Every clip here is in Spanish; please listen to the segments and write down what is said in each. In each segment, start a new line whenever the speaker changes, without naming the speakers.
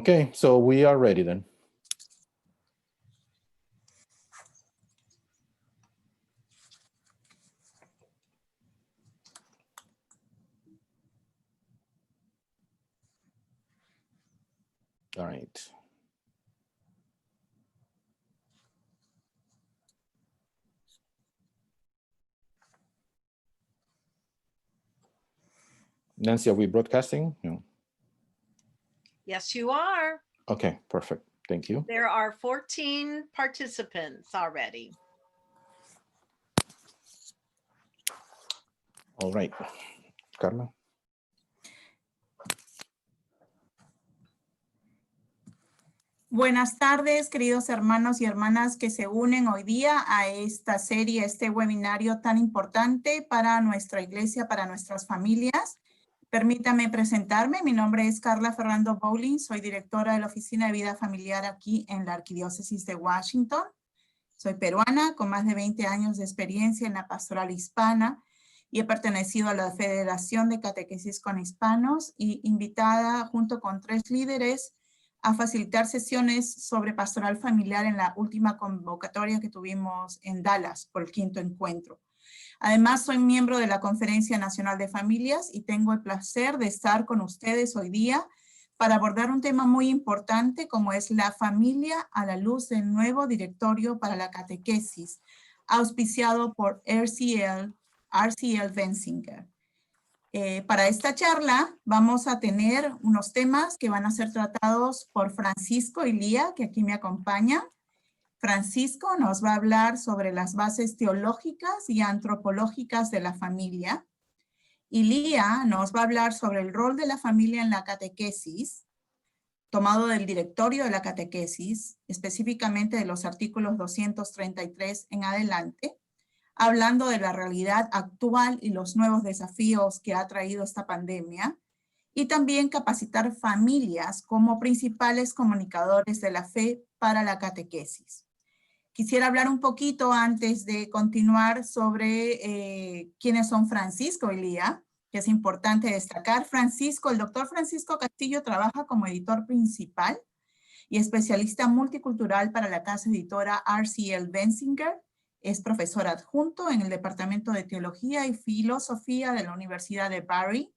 Okay, so we are ready then. All right. Nancy, are we broadcasting? No.
Yes, you are.
Okay, perfect. Thank you.
There are 14 participants already.
All right. Carla.
Buenas tardes, queridos hermanos y hermanas que se unen hoy día a esta serie, a este webinario tan importante para nuestra iglesia, para nuestras familias. Permítame presentarme. Mi nombre es Carla Ferrando Bowling. Soy directora de la Oficina de Vida Familiar aquí en la Arquidiócesis de Washington. Soy peruana con más de 20 años de experiencia en la pastoral hispana y he pertenecido a la Federación de Catequesis con Hispanos y invitada junto con 3 líderes a facilitar sesiones sobre pastoral familiar en la última convocatoria que tuvimos en Dallas por el 5º encuentro. Además, soy miembro de la Conferencia Nacional de Familias y tengo el placer de estar con ustedes hoy día para abordar un tema muy importante como es la familia a la luz del nuevo directorio para la catequesis, auspiciado por RCL Benzinger. Para esta charla vamos a tener unos temas que van a ser tratados por Francisco Ilía, que aquí me acompaña. Francisco nos va a hablar sobre las bases teológicas y antropológicas de la familia. Ilía nos va a hablar sobre el rol de la familia en la catequesis, tomado del directorio de la catequesis, específicamente de los artículos 233 en adelante, hablando de la realidad actual y los nuevos desafíos que ha traído esta pandemia, y también capacitar familias como principales comunicadores de la fe para la catequesis. Quisiera hablar un poquito antes de continuar sobre quiénes son Francisco y Lía, que es importante destacar. Francisco, el doctor Francisco Castillo trabaja como editor principal y especialista multicultural para la casa editora RCL Benzinger. Es profesor adjunto en el Departamento de Teología y Filosofía de la Universidad de Barry,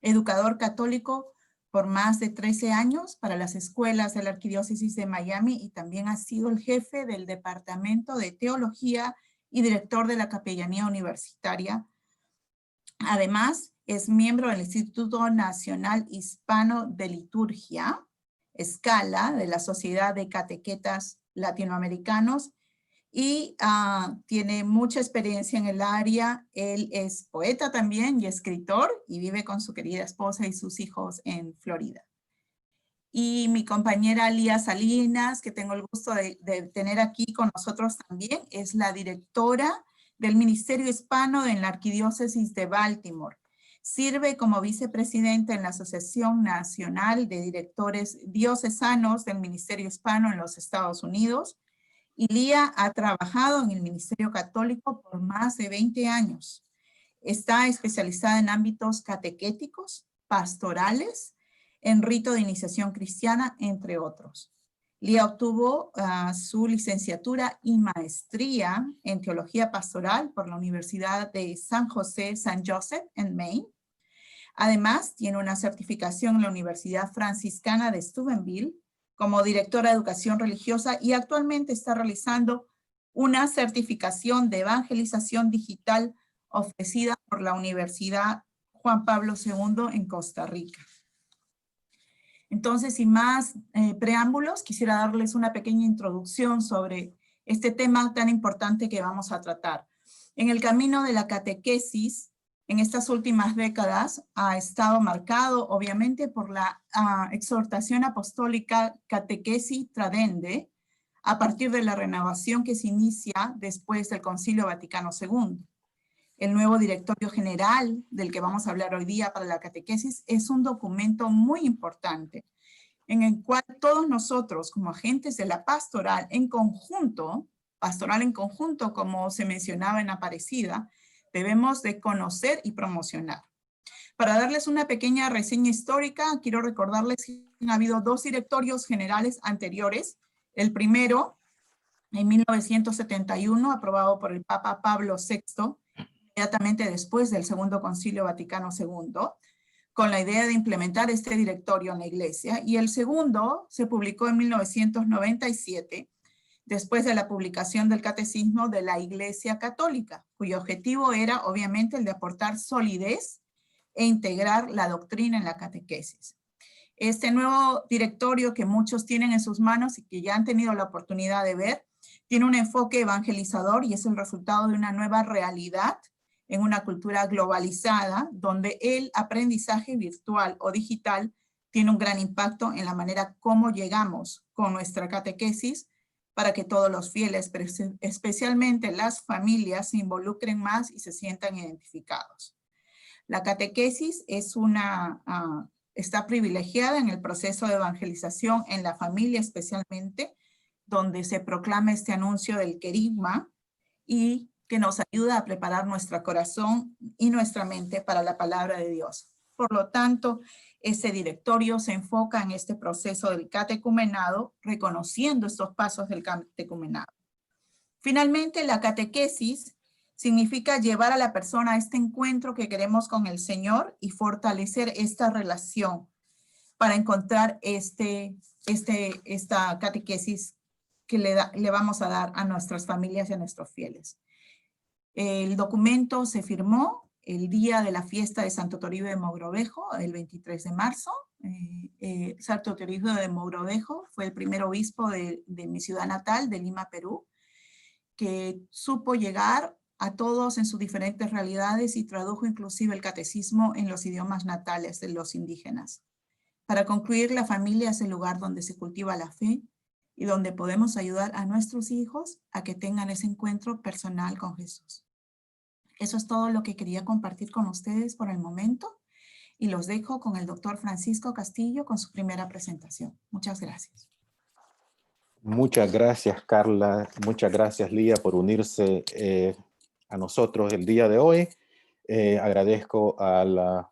educador católico por más de 13 años para las escuelas de la Arquidiócesis de Miami y también ha sido el jefe del Departamento de Teología y director de la Capellanía Universitaria. Además, es miembro del Instituto Nacional Hispano de Liturgia, Escala, de la Sociedad de Catequetas Latinoamericanos, y tiene mucha experiencia en el área. Él es poeta también y escritor y vive con su querida esposa y sus hijos en Florida. Y mi compañera Lía Salinas, que tengo el gusto de tener aquí con nosotros también, es la directora del Ministerio Hispano en la Arquidiócesis de Baltimore. Sirve como vicepresidenta en la Asociación Nacional de Directores Diocesanos del Ministerio Hispano en los Estados Unidos. Y Lía ha trabajado en el Ministerio Católico por más de 20 años. Está especializada en ámbitos catequéticos, pastorales, en rito de iniciación cristiana, entre otros. Lía obtuvo su licenciatura y maestría en teología pastoral por la Universidad de San Joseph en Maine. Además, tiene una certificación en la Universidad Franciscana de Steubenville como directora de educación religiosa y actualmente está realizando una certificación de evangelización digital ofrecida por la Universidad Juan Pablo II en Costa Rica. Entonces, sin más preámbulos, quisiera darles una pequeña introducción sobre este tema tan importante que vamos a tratar. En el camino de la catequesis, en estas últimas décadas ha estado marcado obviamente por la exhortación apostólica Catequesi Tradende a partir de la renovación que se inicia después del Concilio Vaticano II. El nuevo directorio general del que vamos a hablar hoy día para la catequesis es un documento muy importante en el cual todos nosotros como agentes de la pastoral en conjunto como se mencionaba en Aparecida, debemos de conocer y promocionar. Para darles una pequeña reseña histórica, quiero recordarles que ha habido 2 directorios generales anteriores. El primero, en 1971, aprobado por el Papa Pablo VI, inmediatamente después del Segundo Concilio Vaticano II, con la idea de implementar este directorio en la Iglesia. Y el segundo se publicó en 1997, después de la publicación del Catecismo de la Iglesia Católica, cuyo objetivo era, obviamente, el de aportar solidez e integrar la doctrina en la catequesis. Este nuevo directorio que muchos tienen en sus manos y que ya han tenido la oportunidad de ver, tiene un enfoque evangelizador y es el resultado de una nueva realidad en una cultura globalizada, donde el aprendizaje virtual o digital tiene un gran impacto en la manera como llegamos con nuestra catequesis para que todos los fieles, pero especialmente las familias, se involucren más y se sientan identificados. La catequesis es está privilegiada en el proceso de evangelización en la familia especialmente, donde se proclama este anuncio del querigma y que nos ayuda a preparar nuestro corazón y nuestra mente para la palabra de Dios. Por lo tanto, este directorio se enfoca en este proceso del catecumenado, reconociendo estos pasos del catecumenado. Finalmente, la catequesis significa llevar a la persona a este encuentro que queremos con el Señor y fortalecer esta relación para encontrar esta catequesis que le vamos a dar a nuestras familias y a nuestros fieles. El documento se firmó el día de la fiesta de Santo Toribio de Mogrovejo, el 23 de marzo. Santo Toribio de Mogrovejo fue el primer obispo de mi ciudad natal, de Lima, Perú, que supo llegar a todos en sus diferentes realidades y tradujo inclusive el catecismo en los idiomas natales de los indígenas. Para concluir, la familia es el lugar donde se cultiva la fe y donde podemos ayudar a nuestros hijos a que tengan ese encuentro personal con Jesús. Eso es todo lo que quería compartir con ustedes por el momento y los dejo con el doctor Francisco Castillo con su primera presentación. Muchas gracias.
Muchas gracias, Carla. Muchas gracias, Lía, por unirse a nosotros el día de hoy. Agradezco a la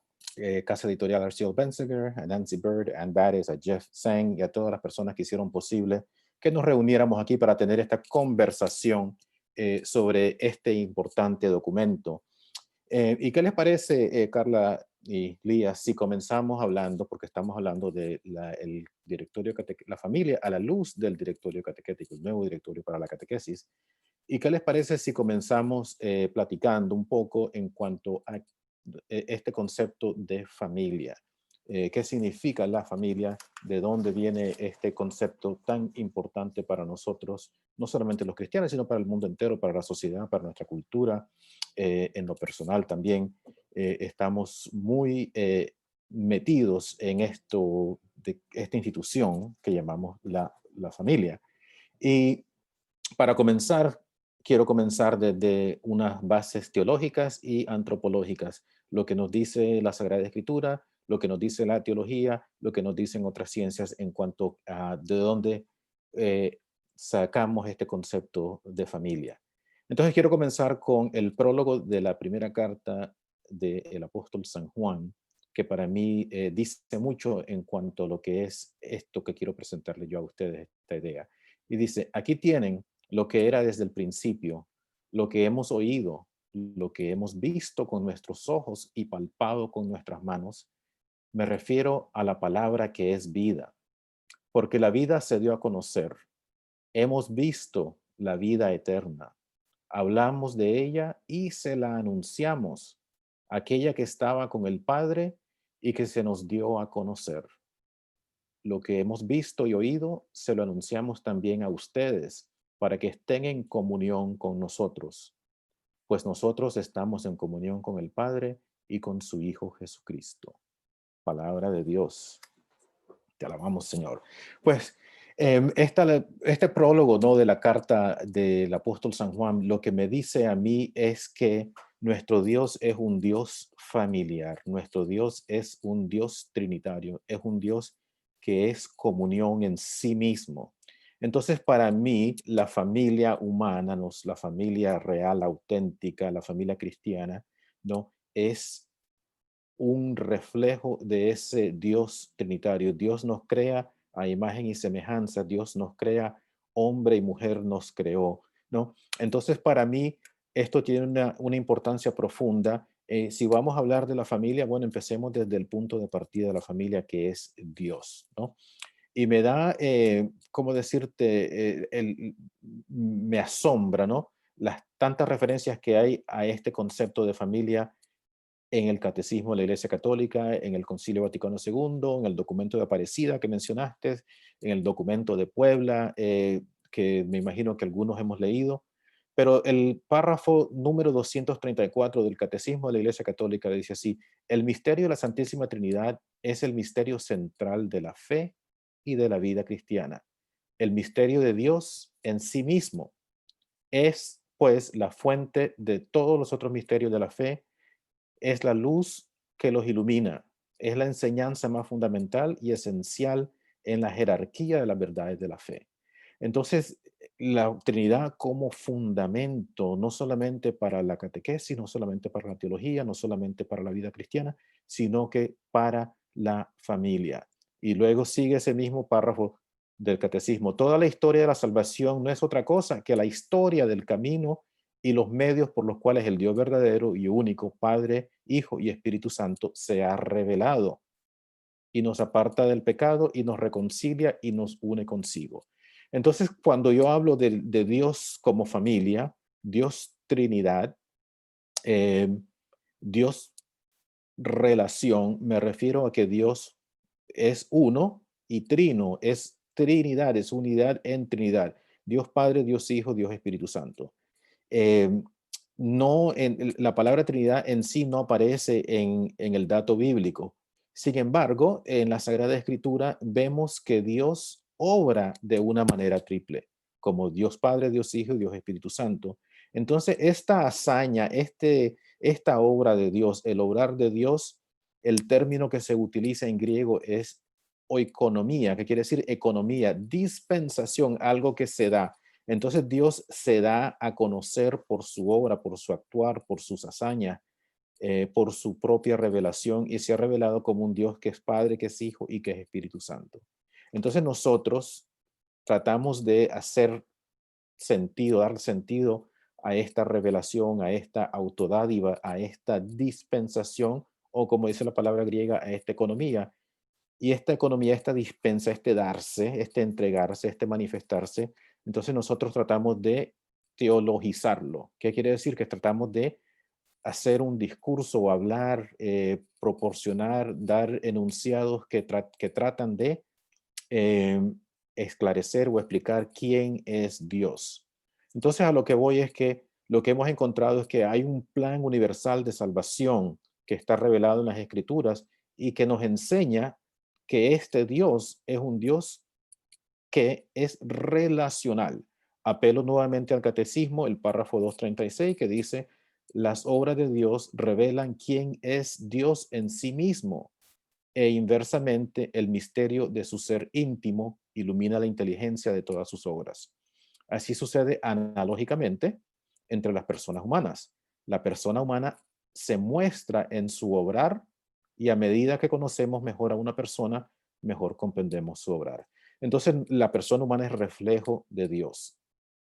Casa Editorial Arcelo Benziger, a Nancy Bird, a Ann Bates, a Jeff Sang y a todas las personas que hicieron posible que nos reuniéramos aquí para tener esta conversación sobre este importante documento. ¿Y qué les parece, Carla y Lía, si comenzamos hablando, porque estamos hablando de el directorio la familia a la luz del directorio catequético, el nuevo directorio para la catequesis? ¿Y qué les parece si comenzamos platicando un poco en cuanto a este concepto de familia? ¿Qué significa la familia? ¿De dónde viene este concepto tan importante para nosotros, no solamente los cristianos, sino para el mundo entero, para la sociedad, para nuestra cultura? En lo personal también estamos muy metidos en esto, de esta institución que llamamos la familia. Y para comenzar, quiero comenzar desde unas bases teológicas y antropológicas, lo que nos dice la Sagrada Escritura, lo que nos dice la teología, lo que nos dicen otras ciencias en cuanto a de dónde sacamos este concepto de familia. Entonces quiero comenzar con el prólogo de la primera carta del apóstol San Juan, que para mí dice mucho en cuanto a lo que es esto que quiero presentarle yo a ustedes, esta idea. Y dice, aquí tienen lo que era desde el principio, lo que hemos oído, lo que hemos visto con nuestros ojos y palpado con nuestras manos. Me refiero a la palabra que es vida, porque la vida se dio a conocer. Hemos visto la vida eterna. Hablamos de ella y se la anunciamos, aquella que estaba con el Padre y que se nos dio a conocer. Lo que hemos visto y oído, se lo anunciamos también a ustedes, para que estén en comunión con nosotros, pues nosotros estamos en comunión con el Padre y con su Hijo Jesucristo. Palabra de Dios. Te alabamos, Señor. Pues este prólogo, ¿no?, de la carta del apóstol San Juan, lo que me dice a mí es que nuestro Dios es un Dios familiar. Nuestro Dios es un Dios trinitario. Es un Dios que es comunión en sí mismo. Entonces, para mí, la familia humana, la familia real, auténtica, la familia cristiana, ¿no?, es un reflejo de ese Dios trinitario. Dios nos crea a imagen y semejanza. Dios nos crea, hombre y mujer nos creó, ¿no? Entonces, para mí, esto tiene una importancia profunda. Si vamos a hablar de la familia, bueno, empecemos desde el punto de partida de la familia, que es Dios, ¿no? Y me da, ¿cómo decirte? Me asombra, ¿no? Las tantas referencias que hay a este concepto de familia en el Catecismo de la Iglesia Católica, en el Concilio Vaticano II, en el documento de Aparecida que mencionaste, en el documento de Puebla, que me imagino que algunos hemos leído. Pero el párrafo número 234 del Catecismo de la Iglesia Católica dice así: el misterio de la Santísima Trinidad es el misterio central de la fe y de la vida cristiana. El misterio de Dios en sí mismo es, pues, la fuente de todos los otros misterios de la fe, es la luz que los ilumina, es la enseñanza más fundamental y esencial en la jerarquía de las verdades de la fe. Entonces, la Trinidad como fundamento, no solamente para la catequesis, no solamente para la teología, no solamente para la vida cristiana, sino que para la familia. Y luego sigue ese mismo párrafo del catecismo. Toda la historia de la salvación no es otra cosa que la historia del camino y los medios por los cuales el Dios verdadero y único, Padre, Hijo y Espíritu Santo, se ha revelado y nos aparta del pecado y nos reconcilia y nos une consigo. Entonces, cuando yo hablo de Dios como familia, Dios Trinidad, eh, Dios relación, me refiero a que Dios es uno y trino, es Trinidad, es unidad en Trinidad. Dios Padre, Dios Hijo, Dios Espíritu Santo. Eh, no, la palabra Trinidad en sí no aparece en el dato bíblico. Sin embargo, en la Sagrada Escritura vemos que Dios obra de una manera triple, como Dios Padre, Dios Hijo y Dios Espíritu Santo. Entonces, esta hazaña, esta obra de Dios, el obrar de Dios, el término que se utiliza en griego es oikonomía, que quiere decir economía, dispensación, algo que se da. Entonces Dios se da a conocer por su obra, por su actuar, por sus hazañas, por su propia revelación, y se ha revelado como un Dios que es Padre, que es Hijo y que es Espíritu Santo. Entonces nosotros tratamos de hacer sentido, dar sentido a esta revelación, a esta autodádiva, a esta dispensación, o como dice la palabra griega, a esta economía. Y esta economía, esta dispensa, este darse, este entregarse, este manifestarse, entonces nosotros tratamos de teologizarlo. ¿Qué quiere decir? Que tratamos de hacer un discurso o hablar, proporcionar, dar enunciados que tratan de eh, esclarecer o explicar quién es Dios. Entonces, a lo que voy es que lo que hemos encontrado es que hay un plan universal de salvación que está revelado en las Escrituras y que nos enseña que este Dios es un Dios que es relacional. Apelo nuevamente al Catecismo, el párrafo 236, que dice: las obras de Dios revelan quién es Dios en sí mismo, e inversamente el misterio de su ser íntimo ilumina la inteligencia de todas sus obras. Así sucede analógicamente entre las personas humanas. La persona humana se muestra en su obrar, y a medida que conocemos mejor a una persona, mejor comprendemos su obrar. Entonces, la persona humana es reflejo de Dios.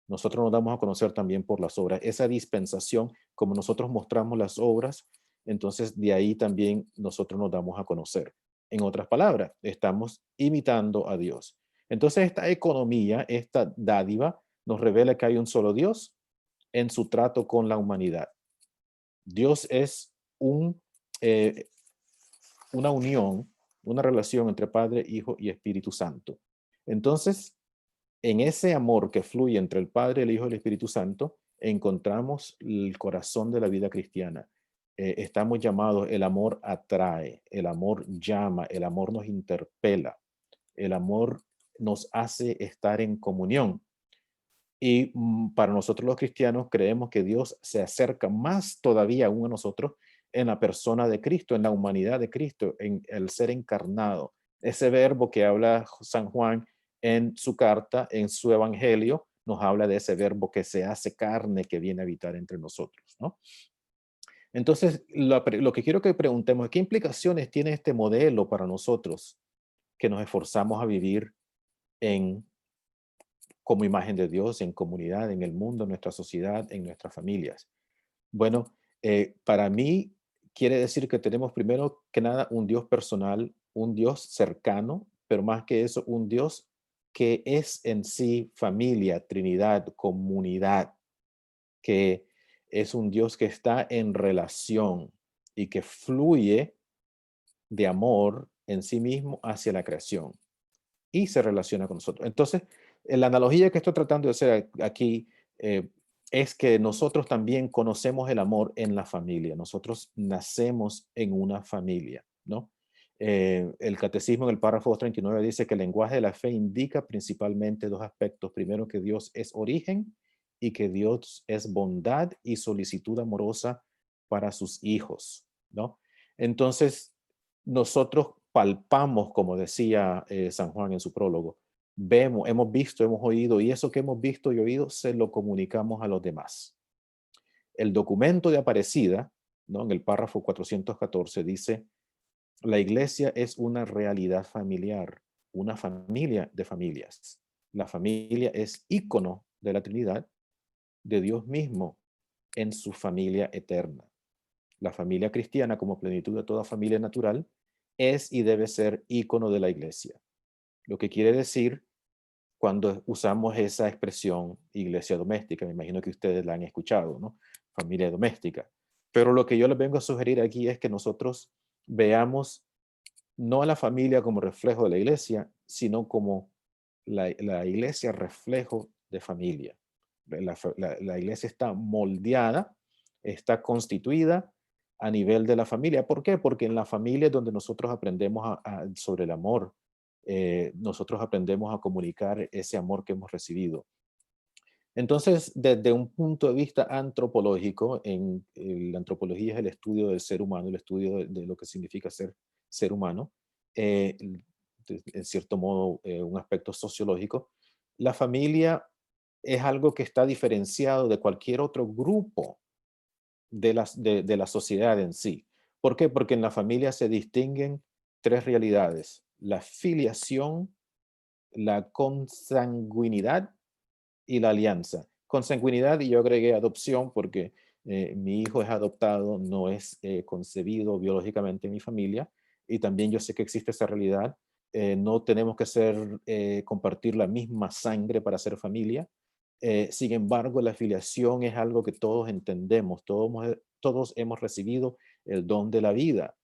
Nosotros nos damos a conocer también por las obras. Esa dispensación, como nosotros mostramos las obras, entonces de ahí también nosotros nos damos a conocer. En otras palabras, estamos imitando a Dios. Entonces esta economía, esta dádiva, nos revela que hay un solo Dios en su trato con la humanidad. Dios es eh, una unión, una relación entre Padre, Hijo y Espíritu Santo. Entonces, en ese amor que fluye entre el Padre, el Hijo y el Espíritu Santo, encontramos el corazón de la vida cristiana. Estamos llamados, el amor atrae, el amor llama, el amor nos interpela, el amor nos hace estar en comunión. Y para nosotros los cristianos creemos que Dios se acerca más todavía aún a nosotros en la persona de Cristo, en la humanidad de Cristo, en el ser encarnado. Ese verbo que habla San Juan en su carta, en su evangelio, nos habla de ese verbo que se hace carne, que viene a habitar entre nosotros, ¿no? Entonces, lo que quiero que preguntemos es, ¿qué implicaciones tiene este modelo para nosotros que nos esforzamos a vivir como imagen de Dios, en comunidad, en el mundo, en nuestra sociedad, en nuestras familias? Bueno, para mí quiere decir que tenemos primero que nada un Dios personal, un Dios cercano, pero más que eso, un Dios que es en sí familia, Trinidad, comunidad, que es un Dios que está en relación y que fluye de amor en sí mismo hacia la creación y se relaciona con nosotros. Entonces, la analogía que estoy tratando de hacer aquí es que nosotros también conocemos el amor en la familia. Nosotros nacemos en una familia, ¿no? El catecismo en el párrafo 39 dice que el lenguaje de la fe indica principalmente dos aspectos. Primero, que Dios es origen y que Dios es bondad y solicitud amorosa para sus hijos, ¿no? Entonces, nosotros palpamos, como decía San Juan en su prólogo, vemos, hemos visto, hemos oído, y eso que hemos visto y oído se lo comunicamos a los demás. El documento de Aparecida, ¿no? En el párrafo 414 dice, la iglesia es una realidad familiar, una familia de familias. La familia es ícono de la Trinidad, de Dios mismo en su familia eterna. La familia cristiana, como plenitud de toda familia natural, es y debe ser ícono de la iglesia. Lo que quiere decir cuando usamos esa expresión iglesia doméstica, me imagino que ustedes la han escuchado, ¿no? Familia doméstica. Pero lo que yo les vengo a sugerir aquí es que nosotros veamos no a la familia como reflejo de la iglesia, sino como la iglesia reflejo de familia. La iglesia está moldeada, está constituida a nivel de la familia. ¿Por qué? Porque en la familia es donde nosotros aprendemos sobre el amor. Nosotros aprendemos a comunicar ese amor que hemos recibido. Entonces, desde un punto de vista antropológico, la antropología es el estudio del ser humano, el estudio de lo que significa ser humano, eh, en cierto modo un aspecto sociológico, la familia es algo que está diferenciado de cualquier otro grupo de la sociedad en sí. ¿Por qué? Porque en la familia se distinguen tres realidades: la filiación, la consanguinidad y la alianza. Consanguinidad, y yo agregué adopción porque mi hijo es adoptado, no es concebido biológicamente en mi familia, y también yo sé que existe esa realidad. No tenemos que compartir la misma sangre para ser familia. Sin embargo, la filiación es algo que todos entendemos, todos hemos recibido el don de la vida,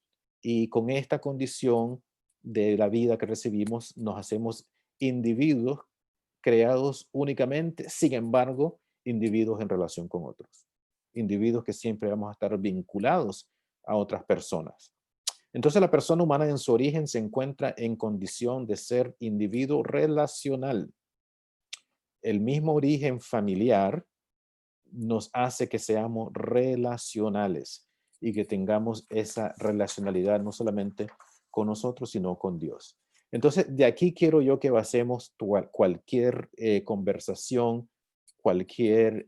y con esta condición de la vida que recibimos nos hacemos individuos creados únicamente, sin embargo, individuos en relación con otros. Individuos que siempre vamos a estar vinculados a otras personas. Entonces la persona humana en su origen se encuentra en condición de ser individuo relacional. El mismo origen familiar nos hace que seamos relacionales y que tengamos esa relacionalidad no solamente con nosotros, sino con Dios. Entonces, de aquí quiero yo que basemos cualquier conversación, cualquier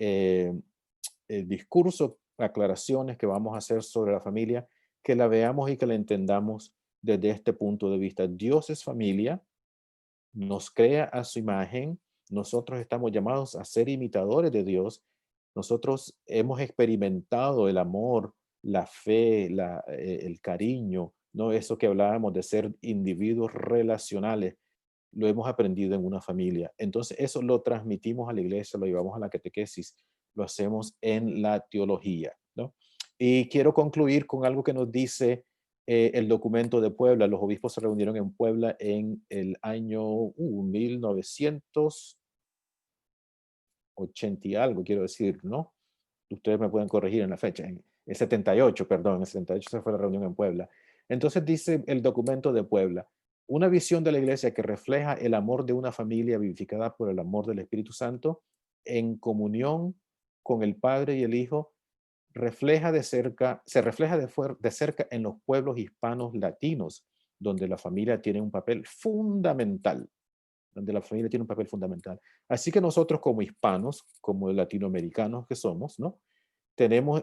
discurso, aclaraciones que vamos a hacer sobre la familia, que la veamos y que la entendamos desde este punto de vista. Dios es familia, nos crea a su imagen, nosotros estamos llamados a ser imitadores de Dios, nosotros hemos experimentado el amor, la fe, el cariño, ¿no? Eso que hablábamos de ser individuos relacionales, lo hemos aprendido en una familia. Entonces eso lo transmitimos a la iglesia, lo llevamos a la catequesis, lo hacemos en la teología, ¿no? Y quiero concluir con algo que nos dice el documento de Puebla. Los obispos se reunieron en Puebla en el año 1980 y algo, quiero decir, ¿no? Ustedes me pueden corregir en la fecha, en el 78, perdón, en el 78 se fue la reunión en Puebla. Entonces dice el documento de Puebla: una visión de la iglesia que refleja el amor de una familia vivificada por el amor del Espíritu Santo en comunión con el Padre y el Hijo se refleja de cerca en los pueblos hispanos latinos, donde la familia tiene un papel fundamental, Así que nosotros como hispanos, como latinoamericanos que somos, ¿no? Tenemos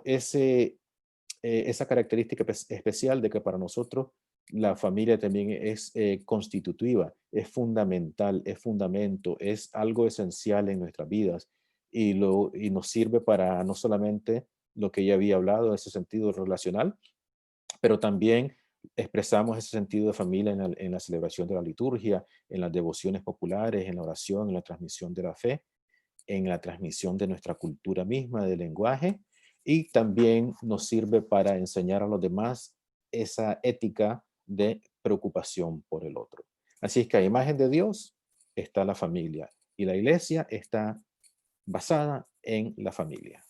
esa característica especial de que para nosotros la familia también es constitutiva, es fundamental, es fundamento, es algo esencial en nuestras vidas y nos sirve para no solamente lo que ya había hablado, ese sentido relacional, pero también expresamos ese sentido de familia en la celebración de la liturgia, en las devociones populares, en la oración, en la transmisión de la fe, en la transmisión de nuestra cultura misma, del lenguaje, y también nos sirve para enseñar a los demás esa ética de preocupación por el otro. Así es que a imagen de Dios está la familia y la iglesia está basada en la familia.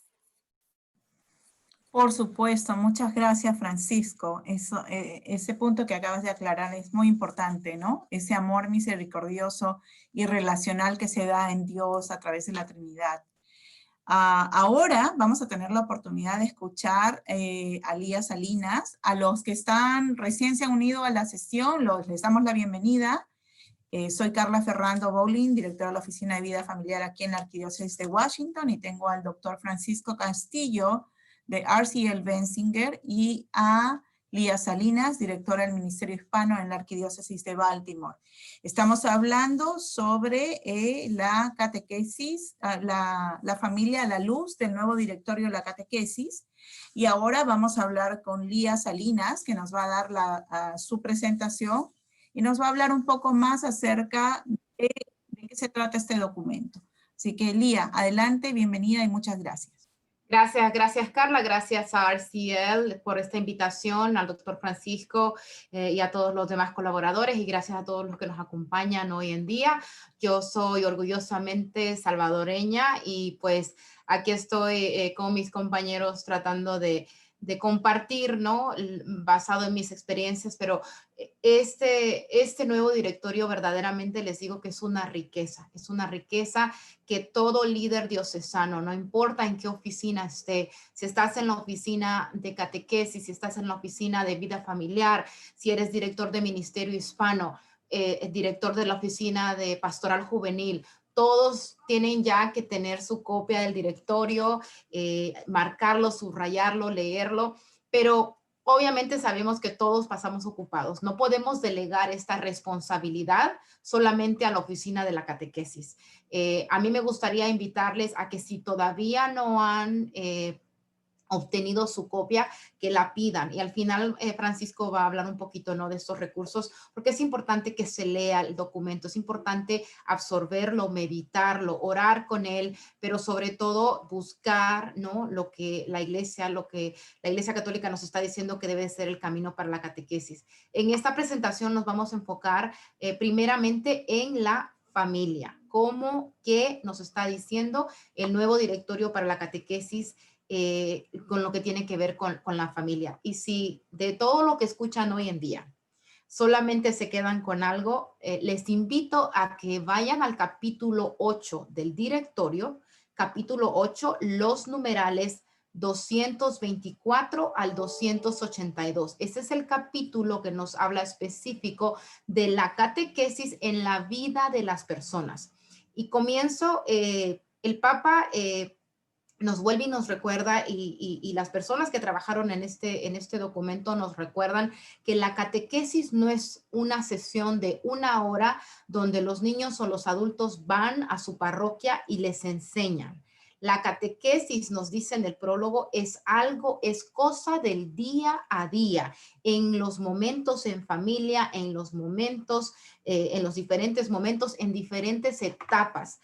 Por supuesto, muchas gracias, Francisco. Ese punto que acabas de aclarar es muy importante, ¿no? Ese amor misericordioso y relacional que se da en Dios a través de la Trinidad. Ahora vamos a tener la oportunidad de escuchar a Lía Salinas. A los que recién se han unido a la sesión, les damos la bienvenida. Soy Carla Ferrando Bowling, directora de la Oficina de Vida Familiar aquí en la Arquidiócesis de Washington, y tengo al doctor Francisco Castillo de RCL Bensinger y a Lía Salinas, directora del Ministerio Hispano en la Arquidiócesis de Baltimore. Estamos hablando sobre la catequesis, la familia a la luz del nuevo directorio de la catequesis. Y ahora vamos a hablar con Lía Salinas, que nos va a dar su presentación y nos va a hablar un poco más acerca de qué se trata este documento. Así que Lía, adelante, bienvenida y muchas gracias.
Gracias Carla, gracias a RCL por esta invitación, al doctor Francisco y a todos los demás colaboradores, y gracias a todos los que nos acompañan hoy en día. Yo soy orgullosamente salvadoreña y pues aquí estoy con mis compañeros tratando de compartir, ¿no? Basado en mis experiencias, pero este nuevo directorio verdaderamente les digo que es una riqueza que todo líder diocesano, no importa en qué oficina esté, si estás en la oficina de catequesis, si estás en la oficina de vida familiar, si eres director de ministerio hispano, director de la oficina de pastoral juvenil, todos tienen ya que tener su copia del directorio, marcarlo, subrayarlo, leerlo, pero obviamente sabemos que todos pasamos ocupados. No podemos delegar esta responsabilidad solamente a la oficina de la catequesis. A mí me gustaría invitarles a que si todavía no han obtenido su copia, que la pidan. Y al final Francisco va a hablar un poquito, ¿no?, de estos recursos, porque es importante que se lea el documento, es importante absorberlo, meditarlo, orar con él, pero sobre todo buscar, ¿no?, lo que la Iglesia Católica nos está diciendo que debe ser el camino para la catequesis. En esta presentación nos vamos a enfocar primeramente en la familia, qué nos está diciendo el nuevo directorio para la catequesis con lo que tiene que ver con la familia. Y si de todo lo que escuchan hoy en día solamente se quedan con algo, les invito a que vayan al capítulo 8 del directorio, capítulo 8, los numerales 224 al 282. Ese es el capítulo que nos habla específico de la catequesis en la vida de las personas. Y comienzo, el Papa nos vuelve y nos recuerda, y las personas que trabajaron en este documento nos recuerdan que la catequesis no es una sesión de 1 hora donde los niños o los adultos van a su parroquia y les enseñan. La catequesis, nos dice en el prólogo, es cosa del día a día, en los momentos en familia, en los momentos, en los diferentes momentos, en diferentes etapas.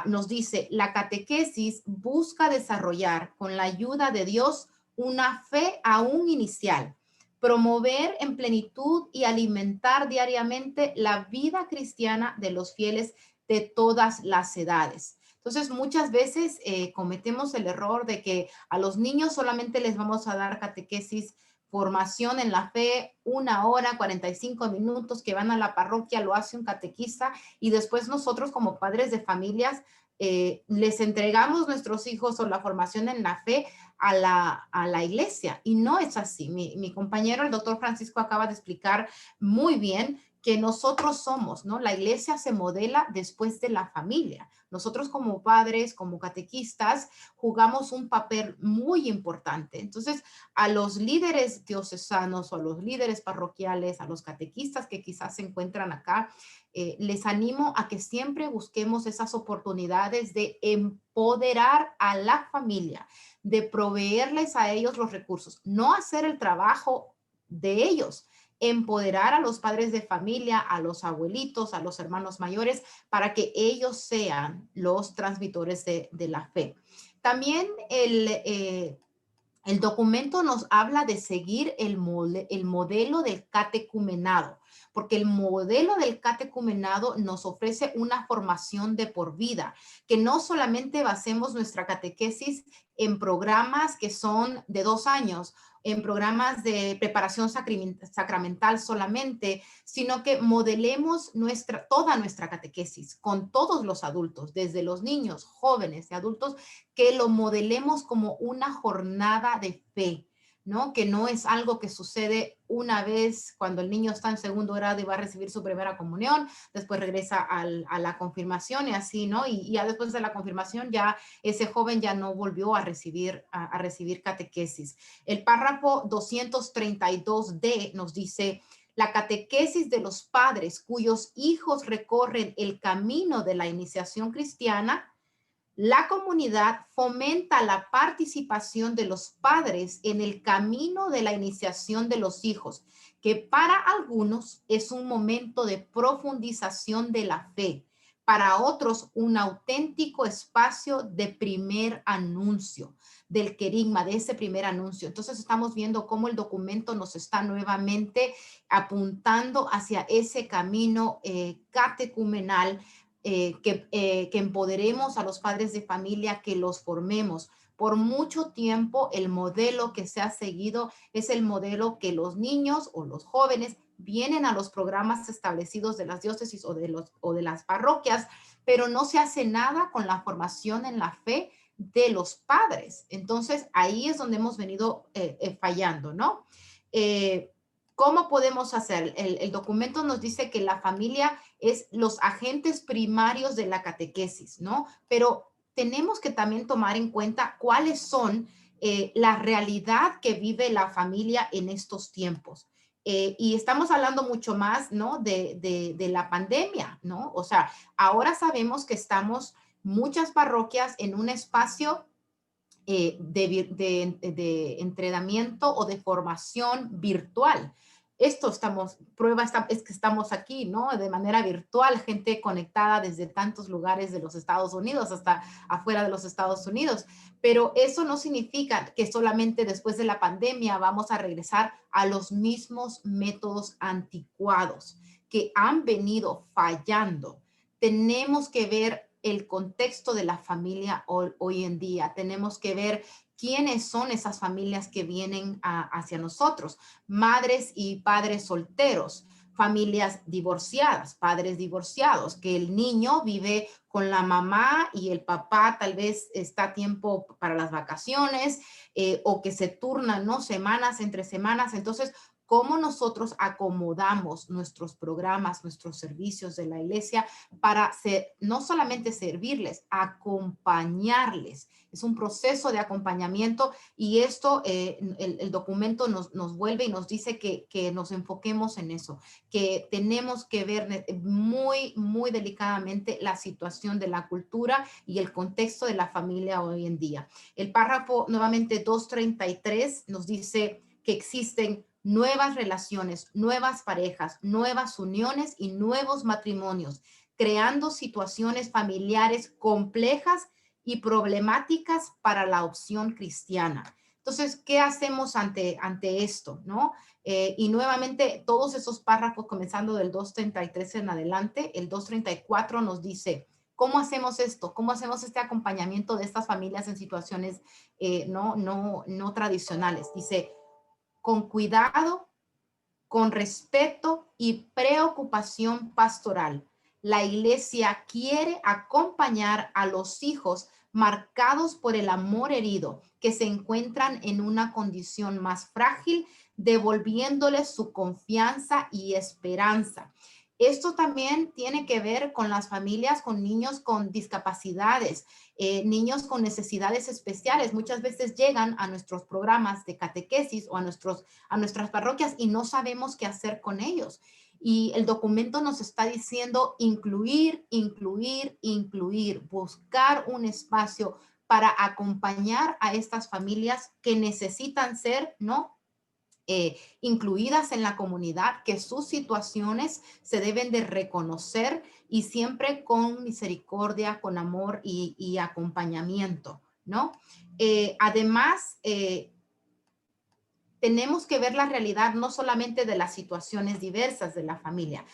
Nos dice, la catequesis busca desarrollar con la ayuda de Dios una fe aún inicial, promover en plenitud y alimentar diariamente la vida cristiana de los fieles de todas las edades. Entonces, muchas veces cometemos el error de que a los niños solamente les vamos a dar catequesis, formación en la fe, 1 hora, 45 minutos, que van a la parroquia, lo hace un catequista, y después nosotros como padres de familias les entregamos nuestros hijos o la formación en la fe a la iglesia, y no es así. Mi compañero, el doctor Francisco, acaba de explicar muy bien que nosotros somos, ¿no? La iglesia se modela después de la familia. Nosotros como padres, como catequistas, jugamos un papel muy importante. Entonces, a los líderes diocesanos o a los líderes parroquiales, a los catequistas que quizás se encuentran acá, les animo a que siempre busquemos esas oportunidades de empoderar a la familia, de proveerles a ellos los recursos, no hacer el trabajo de ellos, empoderar a los padres de familia, a los abuelitos, a los hermanos mayores, para que ellos sean los transmitores de la fe. También el documento nos habla de seguir el modelo del catecumenado, porque el modelo del catecumenado nos ofrece una formación de por vida, que no solamente basemos nuestra catequesis en programas que son de 2 años, en programas de preparación sacramental solamente, sino que modelemos toda nuestra catequesis con todos los adultos, desde los niños, jóvenes y adultos, que lo modelemos como una jornada de fe, ¿no? Que no es algo que sucede una vez cuando el niño está en segundo grado y va a recibir su primera comunión, después regresa a la confirmación y así, ¿no? Y ya después de la confirmación ya ese joven ya no volvió a recibir catequesis. El párrafo 232D nos dice: la catequesis de los padres cuyos hijos recorren el camino de la iniciación cristiana. La comunidad fomenta la participación de los padres en el camino de la iniciación de los hijos, que para algunos es un momento de profundización de la fe, para otros un auténtico espacio de primer anuncio, del querigma, de ese primer anuncio. Entonces estamos viendo cómo el documento nos está nuevamente apuntando hacia ese camino catecumenal, que empoderemos a los padres de familia, que los formemos. Por mucho tiempo el modelo que se ha seguido es el modelo que los niños o los jóvenes vienen a los programas establecidos de las diócesis o de las parroquias, pero no se hace nada con la formación en la fe de los padres. Entonces ahí es donde hemos venido fallando, ¿no? ¿Cómo podemos hacer? El documento nos dice que la familia es los agentes primarios de la catequesis, ¿no? Pero tenemos que también tomar en cuenta cuáles son la realidad que vive la familia en estos tiempos. Y estamos hablando mucho más, ¿no? De la pandemia, ¿no? O sea, ahora sabemos que estamos muchas parroquias en un espacio de entrenamiento o de formación virtual. Es que estamos aquí, ¿no? De manera virtual, gente conectada desde tantos lugares de los Estados Unidos hasta afuera de los Estados Unidos. Pero eso no significa que solamente después de la pandemia vamos a regresar a los mismos métodos anticuados que han venido fallando. Tenemos que ver el contexto de la familia hoy en día. Tenemos que ver quiénes son esas familias que vienen hacia nosotros. Madres y padres solteros, familias divorciadas, padres divorciados, que el niño vive con la mamá y el papá tal vez está a tiempo para las vacaciones, o que se turnan, ¿no? Semanas entre semanas. Entonces, ¿cómo nosotros acomodamos nuestros programas, nuestros servicios de la iglesia para no solamente servirles, acompañarles? Es un proceso de acompañamiento, y esto, el documento nos vuelve y nos dice que nos enfoquemos en eso, que tenemos que ver muy, muy delicadamente la situación de la cultura y el contexto de la familia hoy en día. El párrafo nuevamente 233 nos dice que existen nuevas relaciones, nuevas parejas, nuevas uniones y nuevos matrimonios, creando situaciones familiares complejas y problemáticas para la opción cristiana. Entonces, ¿qué hacemos ante esto, no? Y nuevamente, todos esos párrafos, comenzando del 233 en adelante, el 234 nos dice: ¿cómo hacemos esto? ¿Cómo hacemos este acompañamiento de estas familias en situaciones no tradicionales? Dice: con cuidado, con respeto y preocupación pastoral, la iglesia quiere acompañar a los hijos marcados por el amor herido, que se encuentran en una condición más frágil devolviéndoles su confianza y esperanza. Esto también tiene que ver con las familias con niños con discapacidades, niños con necesidades especiales. Muchas veces llegan a nuestros programas de catequesis o a nuestras parroquias y no sabemos qué hacer con ellos. Y el documento nos está diciendo incluir, incluir, incluir, buscar un espacio para acompañar a estas familias que necesitan ser, ¿no?, incluidas en la comunidad, que sus situaciones se deben de reconocer y siempre con misericordia, con amor y acompañamiento, ¿no? Además, tenemos que ver la realidad no solamente de las situaciones diversas de la familia.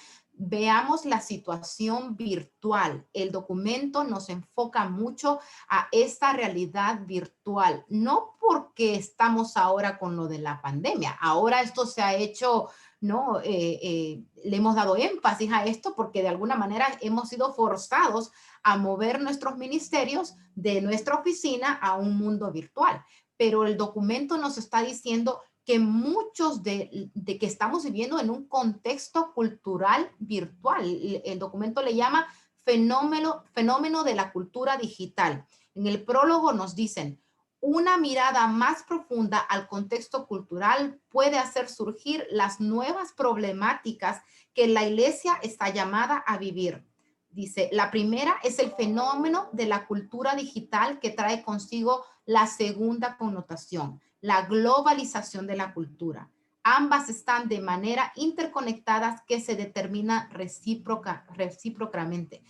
Veamos la situación virtual. El documento nos enfoca mucho a esta realidad virtual, no porque estamos ahora con lo de la pandemia. Ahora esto se ha hecho, ¿no? Le hemos dado énfasis a esto porque de alguna manera hemos sido forzados a mover nuestros ministerios de nuestra oficina a un mundo virtual. Pero el documento nos está diciendo que muchos de que estamos viviendo en un contexto cultural virtual. El documento le llama fenómeno de la cultura digital. En el prólogo nos dicen, una mirada más profunda al contexto cultural puede hacer surgir las nuevas problemáticas que la iglesia está llamada a vivir. Dice, la primera es el fenómeno de la cultura digital que trae consigo la segunda connotación, la globalización de la cultura. Ambas están de manera interconectadas que se determina recíprocamente.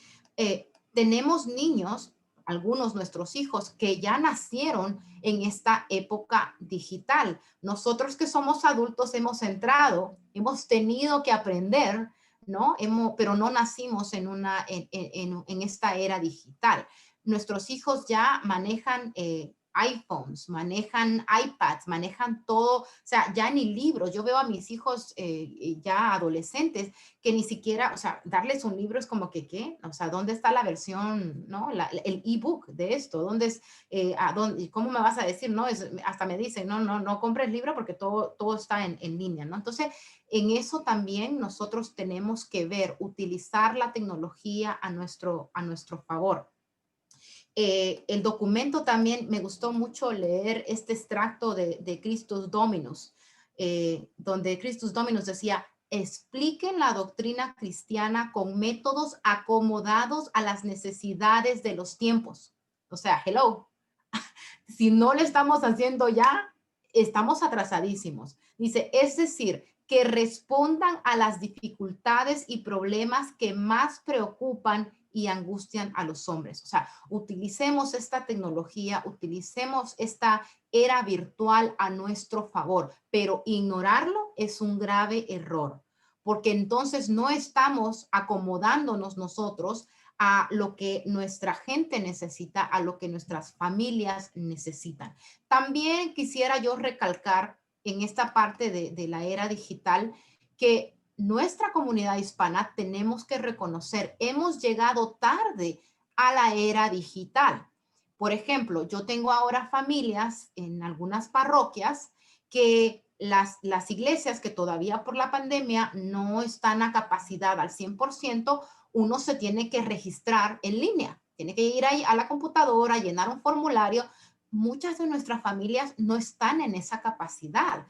Tenemos niños, algunos nuestros hijos, que ya nacieron en esta época digital. Nosotros que somos adultos hemos entrado, hemos tenido que aprender, ¿no? Pero no nacimos en esta era digital. Nuestros hijos ya manejan iPhones, manejan iPads, manejan todo, o sea, ya ni libros. Yo veo a mis hijos ya adolescentes que ni siquiera, o sea, darles un libro es como que, ¿qué? O sea, ¿dónde está la versión, no? El ebook de esto, ¿dónde es, cómo me vas a decir, no? Hasta me dicen, no compres libro porque todo está en línea, ¿no? Entonces, en eso también nosotros tenemos que ver, utilizar la tecnología a nuestro favor. El documento también me gustó mucho leer este extracto de Christus Dominus, donde Christus Dominus decía, expliquen la doctrina cristiana con métodos acomodados a las necesidades de los tiempos. O sea, hello, si no lo estamos haciendo ya, estamos atrasadísimos. Dice, es decir, que respondan a las dificultades y problemas que más preocupan y angustian a los hombres. O sea, utilicemos esta tecnología, utilicemos esta era virtual a nuestro favor, pero ignorarlo es un grave error, porque entonces no estamos acomodándonos nosotros a lo que nuestra gente necesita, a lo que nuestras familias necesitan. También quisiera yo recalcar en esta parte de la era digital que nuestra comunidad hispana tenemos que reconocer, hemos llegado tarde a la era digital. Por ejemplo, yo tengo ahora familias en algunas parroquias que las iglesias que todavía por la pandemia no están a capacidad al 100%, uno se tiene que registrar en línea. Tiene que ir ahí a la computadora, llenar un formulario. Muchas de nuestras familias no están en esa capacidad.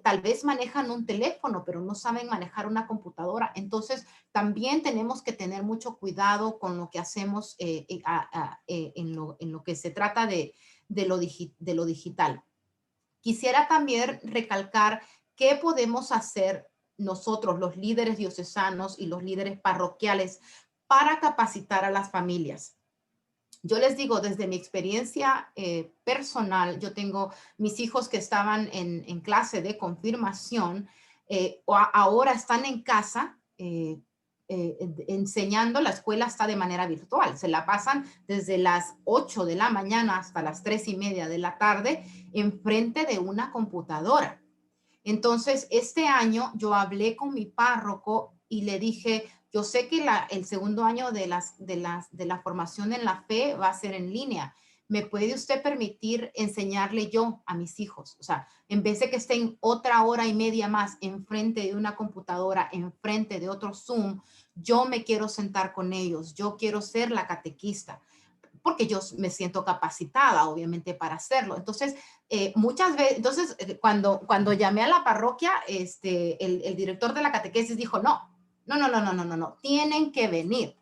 Tal vez manejan un teléfono, pero no saben manejar una computadora. Entonces, también tenemos que tener mucho cuidado con lo que hacemos en lo que se trata de lo digital. Quisiera también recalcar qué podemos hacer nosotros, los líderes diocesanos y los líderes parroquiales, para capacitar a las familias. Yo les digo, desde mi experiencia personal, yo tengo mis hijos que estaban en clase de confirmación, ahora están en casa enseñando. La escuela está de manera virtual. Se la pasan desde las 8 de la mañana hasta las 3:30 de la tarde enfrente de una computadora. Entonces, este año yo hablé con mi párroco y le dije, yo sé que el segundo año de la formación en la fe va a ser en línea, ¿me puede usted permitir enseñarle yo a mis hijos? O sea, en vez de que estén otra hora y media más enfrente de una computadora, enfrente de otro Zoom, yo me quiero sentar con ellos, yo quiero ser la catequista, porque yo me siento capacitada, obviamente, para hacerlo. Entonces, muchas veces, cuando llamé a la parroquia, el director de la catequesis dijo, no, tienen que venir.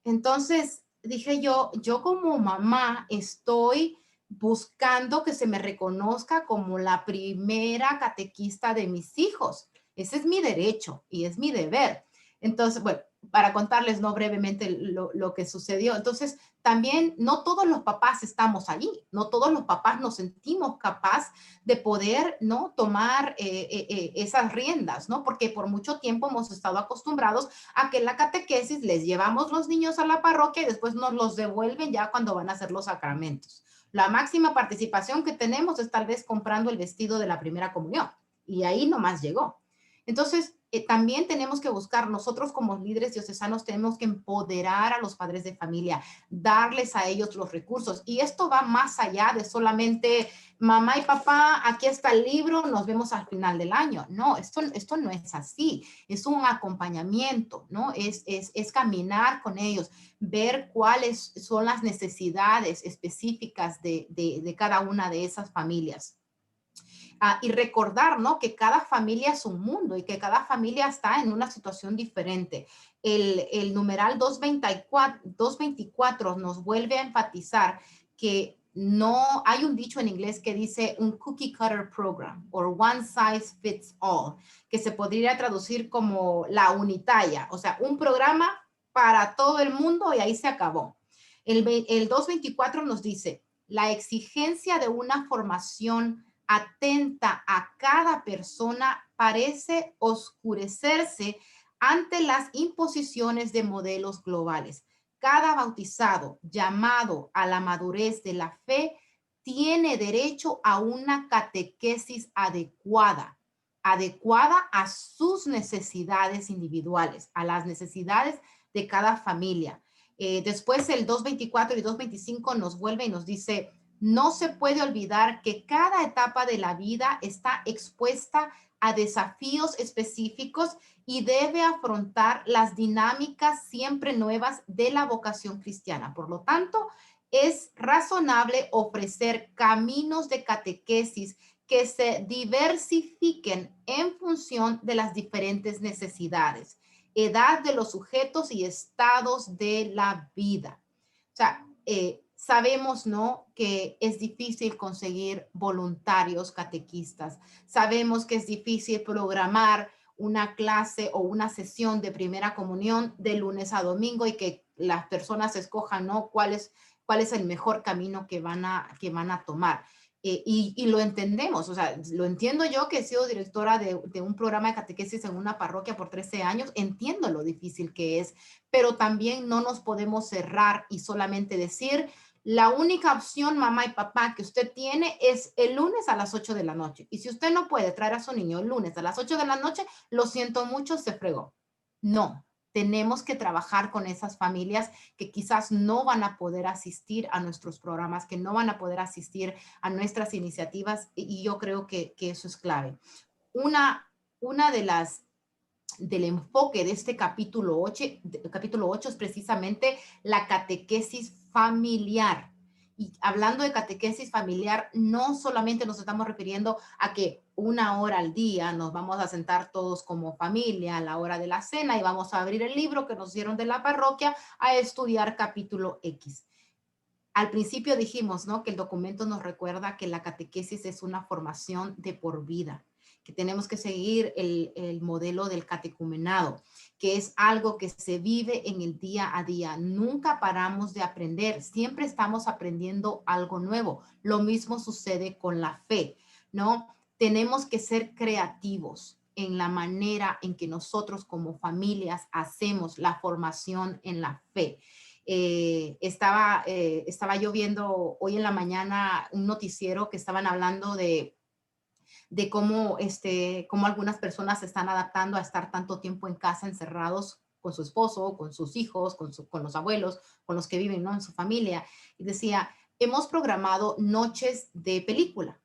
Entonces, dije yo como mamá estoy buscando que se me reconozca como la primera catequista de mis hijos. Ese es mi derecho y es mi deber. Entonces, bueno, para contarles no brevemente lo que sucedió. Entonces, también no todos los papás estamos allí, no todos los papás nos sentimos capaz de poder, ¿no? Tomar esas riendas, ¿no? Porque por mucho tiempo hemos estado acostumbrados a que en la catequesis les llevamos los niños a la parroquia y después nos los devuelven ya cuando van a hacer los sacramentos. La máxima participación que tenemos es tal vez comprando el vestido de la primera comunión y ahí nomás llegó. Entonces, también tenemos que buscar, nosotros como líderes diocesanos tenemos que empoderar a los padres de familia, darles a ellos los recursos. Y esto va más allá de solamente mamá y papá, aquí está el libro, nos vemos al final del año. No, esto no es así. Es un acompañamiento, ¿no? Es caminar con ellos, ver cuáles son las necesidades específicas de cada una de esas familias. Y recordar, ¿no? Que cada familia es un mundo y que cada familia está en una situación diferente. El numeral 224 nos vuelve a enfatizar que no hay un dicho en inglés que dice un cookie cutter program o one size fits all, que se podría traducir como la unitalla, o sea, un programa para todo el mundo y ahí se acabó. El 224 nos dice, la exigencia de una formación atenta a cada persona parece oscurecerse ante las imposiciones de modelos globales. Cada bautizado llamado a la madurez de la fe tiene derecho a una catequesis adecuada a sus necesidades individuales, a las necesidades de cada familia. Después el 224 y 225 nos vuelve y nos dice, no se puede olvidar que cada etapa de la vida está expuesta a desafíos específicos y debe afrontar las dinámicas siempre nuevas de la vocación cristiana. Por lo tanto, es razonable ofrecer caminos de catequesis que se diversifiquen en función de las diferentes necesidades, edad de los sujetos y estados de la vida. O sea, sabemos, ¿no?, que es difícil conseguir voluntarios catequistas. Sabemos que es difícil programar una clase o una sesión de primera comunión de lunes a domingo y que las personas escojan, ¿no?, cuál es el mejor camino que van a tomar. Y lo entendemos, o sea, lo entiendo yo que he sido directora de un programa de catequesis en una parroquia por 13 años, entiendo lo difícil que es, pero también no nos podemos cerrar y solamente decir, la única opción, mamá y papá, que usted tiene es el lunes a las 8 de la noche. Y si usted no puede traer a su niño el lunes a las 8 de la noche, lo siento mucho, se fregó. No, tenemos que trabajar con esas familias que quizás no van a poder asistir a nuestros programas, que no van a poder asistir a nuestras iniciativas, y yo creo que eso es clave. Una del enfoque de este capítulo 8 es precisamente la catequesis familiar. Y hablando de catequesis familiar, no solamente nos estamos refiriendo a que 1 hora al día nos vamos a sentar todos como familia a la hora de la cena y vamos a abrir el libro que nos dieron de la parroquia a estudiar capítulo X. Al principio dijimos, ¿no?, que el documento nos recuerda que la catequesis es una formación de por vida, que tenemos que seguir el modelo del catecumenado, que es algo que se vive en el día a día. Nunca paramos de aprender, siempre estamos aprendiendo algo nuevo. Lo mismo sucede con la fe, ¿no? Tenemos que ser creativos en la manera en que nosotros como familias hacemos la formación en la fe. Estaba yo viendo hoy en la mañana un noticiero que estaban hablando de cómo algunas personas se están adaptando a estar tanto tiempo en casa encerrados con su esposo, con sus hijos, con los abuelos, con los que viven, ¿no?, en su familia. Y decía, hemos programado noches de película.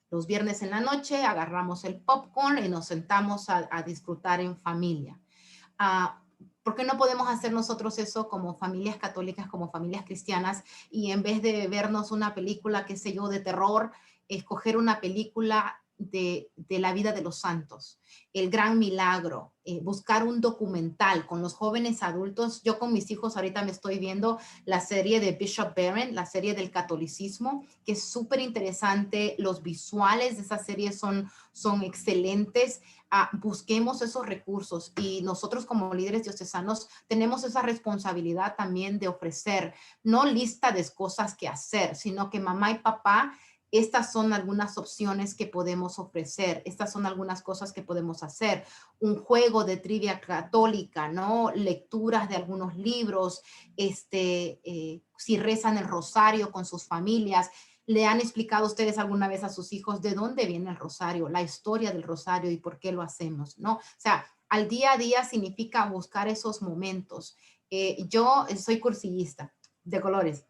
Los viernes en la noche agarramos el popcorn y nos sentamos a disfrutar en familia. ¿Por qué no podemos hacer nosotros eso como familias católicas, como familias cristianas, y en vez de vernos una película, qué sé yo, de terror, escoger una película de la vida de los santos, el gran milagro, buscar un documental con los jóvenes adultos? Yo con mis hijos ahorita me estoy viendo la serie de Bishop Barron, la serie del catolicismo, que es súper interesante. Los visuales de esa serie son excelentes. Busquemos esos recursos, y nosotros como líderes diocesanos tenemos esa responsabilidad también de ofrecer, no lista de cosas que hacer, sino que mamá y papá, estas son algunas opciones que podemos ofrecer, estas son algunas cosas que podemos hacer. Un juego de trivia católica, ¿no? Lecturas de algunos libros, si rezan el rosario con sus familias. ¿Le han explicado ustedes alguna vez a sus hijos de dónde viene el rosario, la historia del rosario y por qué lo hacemos, ¿no? O sea, al día a día significa buscar esos momentos. Yo soy cursillista de colores.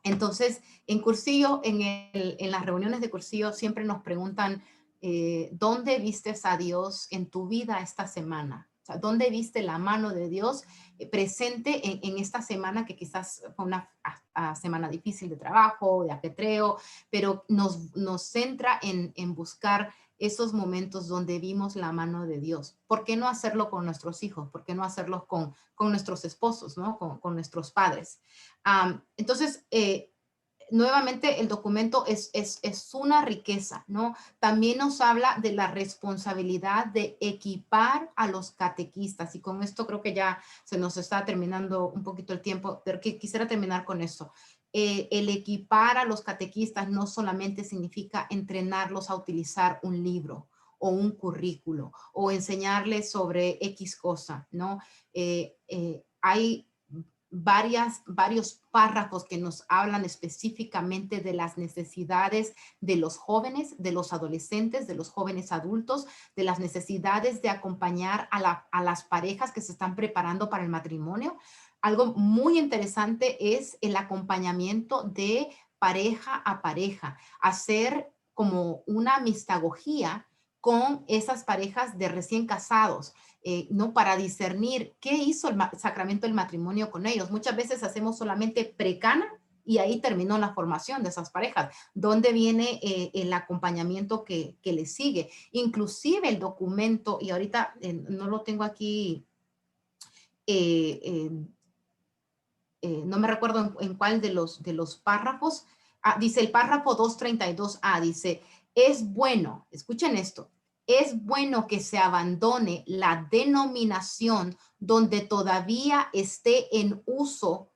Entonces, en cursillo, en las reuniones de cursillo, siempre nos preguntan, ¿dónde vistes a Dios en tu vida esta semana? O sea, ¿dónde viste la mano de Dios presente en esta semana, que quizás fue una semana difícil de trabajo, de ajetreo, pero nos centra en buscar esos momentos donde vimos la mano de Dios? ¿Por qué no hacerlo con nuestros hijos? ¿Por qué no hacerlo con nuestros esposos, ¿no? Con nuestros padres? Entonces, nuevamente el documento es una riqueza, ¿no? También nos habla de la responsabilidad de equipar a los catequistas, y con esto creo que ya se nos está terminando un poquito el tiempo, pero quisiera terminar con esto. El equipar a los catequistas no solamente significa entrenarlos a utilizar un libro o un currículo o enseñarles sobre X cosa, ¿no? Hay varios párrafos que nos hablan específicamente de las necesidades de los jóvenes, de los adolescentes, de los jóvenes adultos, de las necesidades de acompañar a las parejas que se están preparando para el matrimonio. Algo muy interesante es el acompañamiento de pareja a pareja, hacer como una mistagogía con esas parejas de recién casados, ¿no? Para discernir qué hizo el sacramento del matrimonio con ellos. Muchas veces hacemos solamente precana y ahí terminó la formación de esas parejas. ¿Dónde viene el acompañamiento que le sigue? Inclusive el documento, y ahorita no lo tengo aquí, no me recuerdo en cuál de los párrafos. Dice el párrafo 232A, dice, es bueno, escuchen esto, es bueno que se abandone la denominación donde todavía esté en uso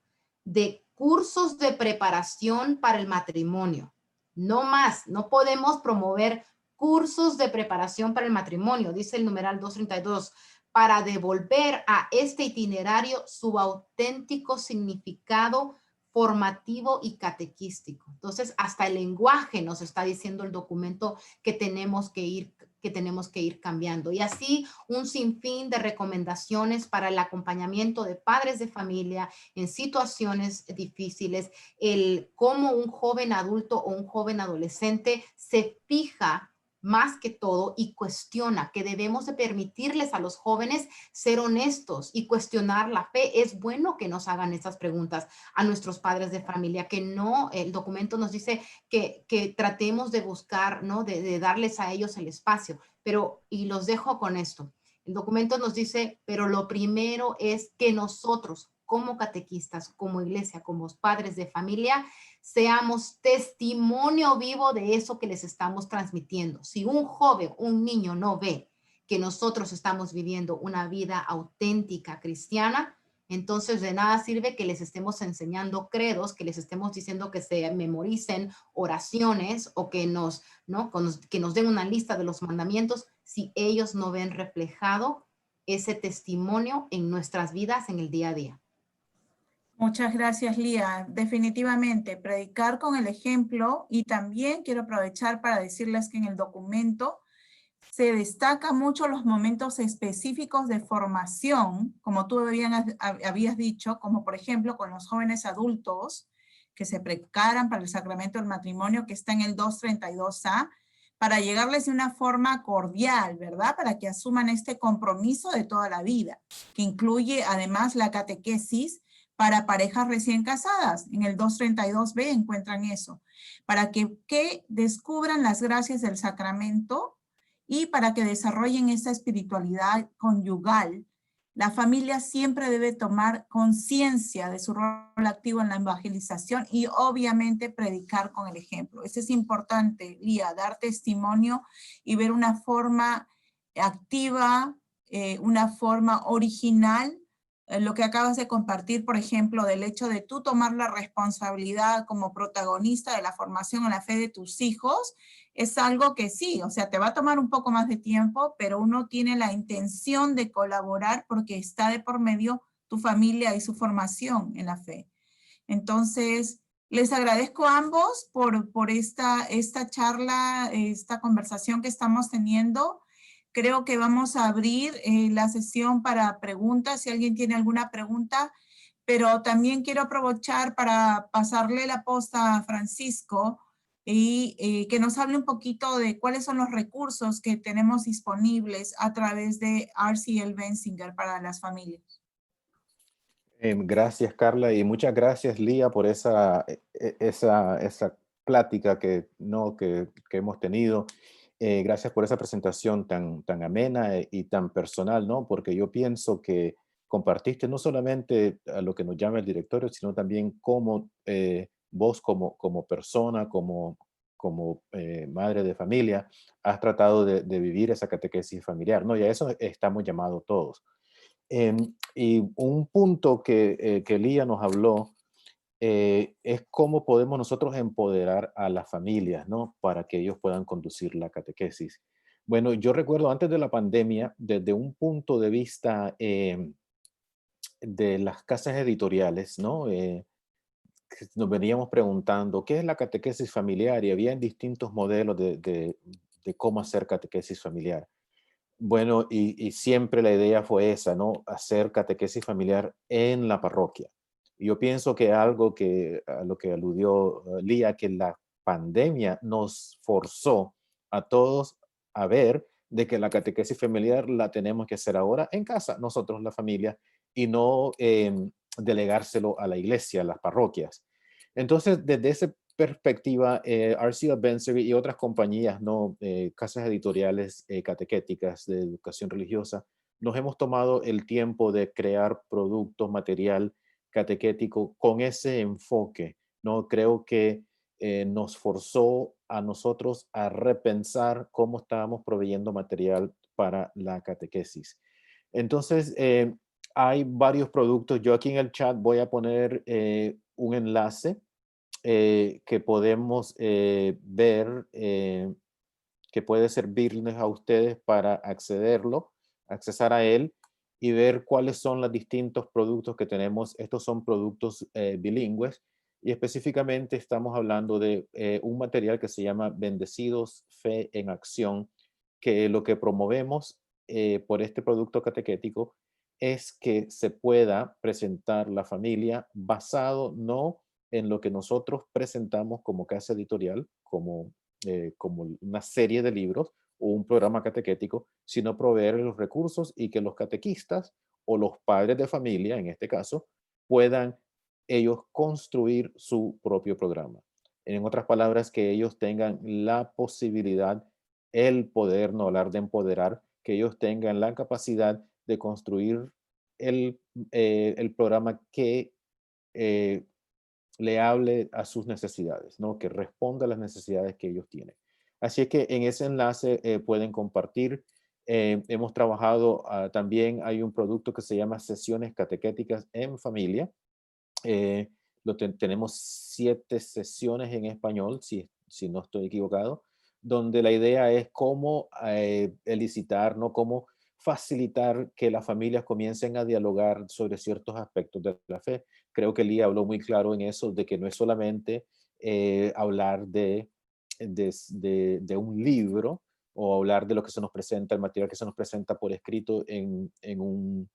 de cursos de preparación para el matrimonio. No más, no podemos promover cursos de preparación para el matrimonio, dice el numeral 232, para devolver a este itinerario su auténtico significado formativo y catequístico. Entonces, hasta el lenguaje nos está diciendo el documento que tenemos que ir cambiando. Y así un sinfín de recomendaciones para el acompañamiento de padres de familia en situaciones difíciles, el cómo un joven adulto o un joven adolescente se fija más que todo y cuestiona, que debemos de permitirles a los jóvenes ser honestos y cuestionar la fe. Es bueno que nos hagan esas preguntas a nuestros padres de familia, que no, el documento nos dice que tratemos de buscar, ¿no? De darles a ellos el espacio, pero, y los dejo con esto, el documento nos dice, pero lo primero es que nosotros, como catequistas, como iglesia, como padres de familia, seamos testimonio vivo de eso que les estamos transmitiendo. Si un joven, un niño no ve que nosotros estamos viviendo una vida auténtica cristiana, entonces de nada sirve que les estemos enseñando credos, que les estemos diciendo que se memoricen oraciones o que que nos den una lista de los mandamientos si ellos no ven reflejado ese testimonio en nuestras vidas en el día a día.
Muchas gracias, Lía. Definitivamente, predicar con el ejemplo, y también quiero aprovechar para decirles que en el documento se destacan mucho los momentos específicos de formación, como tú habías dicho, como por ejemplo con los jóvenes adultos, que se preparan para el sacramento del matrimonio, que está en el 232A, para llegarles de una forma cordial, ¿verdad? Para que asuman este compromiso de toda la vida, que incluye además la catequesis para parejas recién casadas. En el 232B encuentran eso, para que descubran las gracias del sacramento y para que desarrollen esta espiritualidad conyugal. La familia siempre debe tomar conciencia de su rol activo en la evangelización y obviamente predicar con el ejemplo. Eso es importante, Lía, dar testimonio y ver una forma activa, una forma original. Lo que acabas de compartir, por ejemplo, del hecho de tú tomar la responsabilidad como protagonista de la formación en la fe de tus hijos, es algo que sí, o sea, te va a tomar un poco más de tiempo, pero uno tiene la intención de colaborar porque está de por medio tu familia y su formación en la fe. Entonces, les agradezco a ambos por esta charla, esta conversación que estamos teniendo. Creo que vamos a abrir la sesión para preguntas, si alguien tiene alguna pregunta, pero también quiero aprovechar para pasarle la posta a Francisco y que nos hable un poquito de cuáles son los recursos que tenemos disponibles a través de RCL Bensinger para las familias.
Gracias, Carla, y muchas gracias, Lía, por esa plática que hemos tenido. Gracias por esa presentación tan amena y tan personal, ¿no? Porque yo pienso que compartiste no solamente a lo que nos llama el directorio, sino también cómo vos como persona, como madre de familia, has tratado de vivir esa catequesis familiar, ¿no? Y a eso estamos llamados todos. Y un punto que Lía nos habló es cómo podemos nosotros empoderar a las familias, ¿no? Para que ellos puedan conducir la catequesis. Bueno, yo recuerdo antes de la pandemia, desde un punto de vista de las casas editoriales, ¿no? Nos veníamos preguntando, ¿qué es la catequesis familiar? Y había distintos modelos de cómo hacer catequesis familiar. Bueno, y siempre la idea fue esa, ¿no? Hacer catequesis familiar en la parroquia. Y yo pienso que algo a lo que aludió Lía, que la pandemia nos forzó a todos a ver de que la catequesis familiar la tenemos que hacer ahora en casa, nosotros, la familia, y no delegárselo a la iglesia, a las parroquias. Entonces, desde esa perspectiva, RCL Bensinger y otras compañías, ¿no? Casas editoriales catequéticas de educación religiosa, nos hemos tomado el tiempo de crear productos, material catequético con ese enfoque, ¿no? Creo que nos forzó a nosotros a repensar cómo estábamos proveyendo material para la catequesis. Entonces, hay varios productos. Yo aquí en el chat voy a poner un enlace que podemos ver, que puede servirles a ustedes para accesar a él y ver cuáles son los distintos productos que tenemos. Estos son productos bilingües y específicamente estamos hablando de un material que se llama Bendecidos Fe en Acción, que lo que promovemos por este producto catequético es que se pueda presentar la familia basado no en lo que nosotros presentamos como casa editorial, como una serie de libros o un programa catequético, sino proveer los recursos y que los catequistas o los padres de familia, en este caso, puedan ellos construir su propio programa. En otras palabras, que ellos tengan la posibilidad, el poder, no hablar de empoderar, que ellos tengan la capacidad de construir el programa que le hable a sus necesidades, ¿no? Que responda a las necesidades que ellos tienen. Así es que en ese enlace pueden compartir. Hemos trabajado, también hay un producto que se llama Sesiones Catequéticas en Familia. Tenemos 7 sesiones en español, si no estoy equivocado, donde la idea es cómo elicitar, ¿no? Cómo facilitar que las familias comiencen a dialogar sobre ciertos aspectos de la fe. Creo que Lía habló muy claro en eso, de que no es solamente hablar de un libro o hablar de lo que se nos presenta, el material que se nos presenta por escrito en un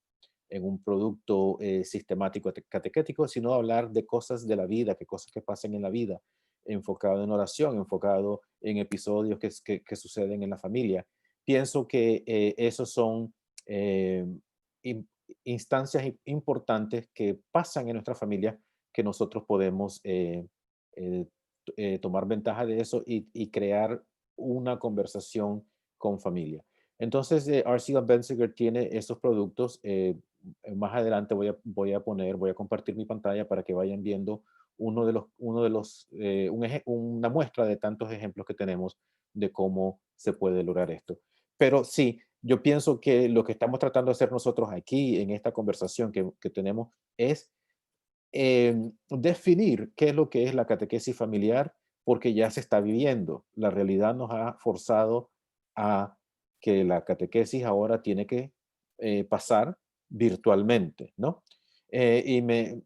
en un producto sistemático catequético, sino hablar de cosas de la vida, que cosas que pasan en la vida, enfocado en oración, enfocado en episodios que suceden en la familia. Pienso que esos son instancias importantes que pasan en nuestra familia, que nosotros podemos tomar ventaja de eso y crear una conversación con familia. Entonces, RCL Benziger tiene estos productos. Más adelante voy a compartir mi pantalla para que vayan viendo una muestra de tantos ejemplos que tenemos de cómo se puede lograr esto. Pero sí, yo pienso que lo que estamos tratando de hacer nosotros aquí en esta conversación que tenemos es definir qué es lo que es la catequesis familiar, porque ya se está viviendo. La realidad nos ha forzado a que la catequesis ahora tiene que pasar virtualmente, ¿no?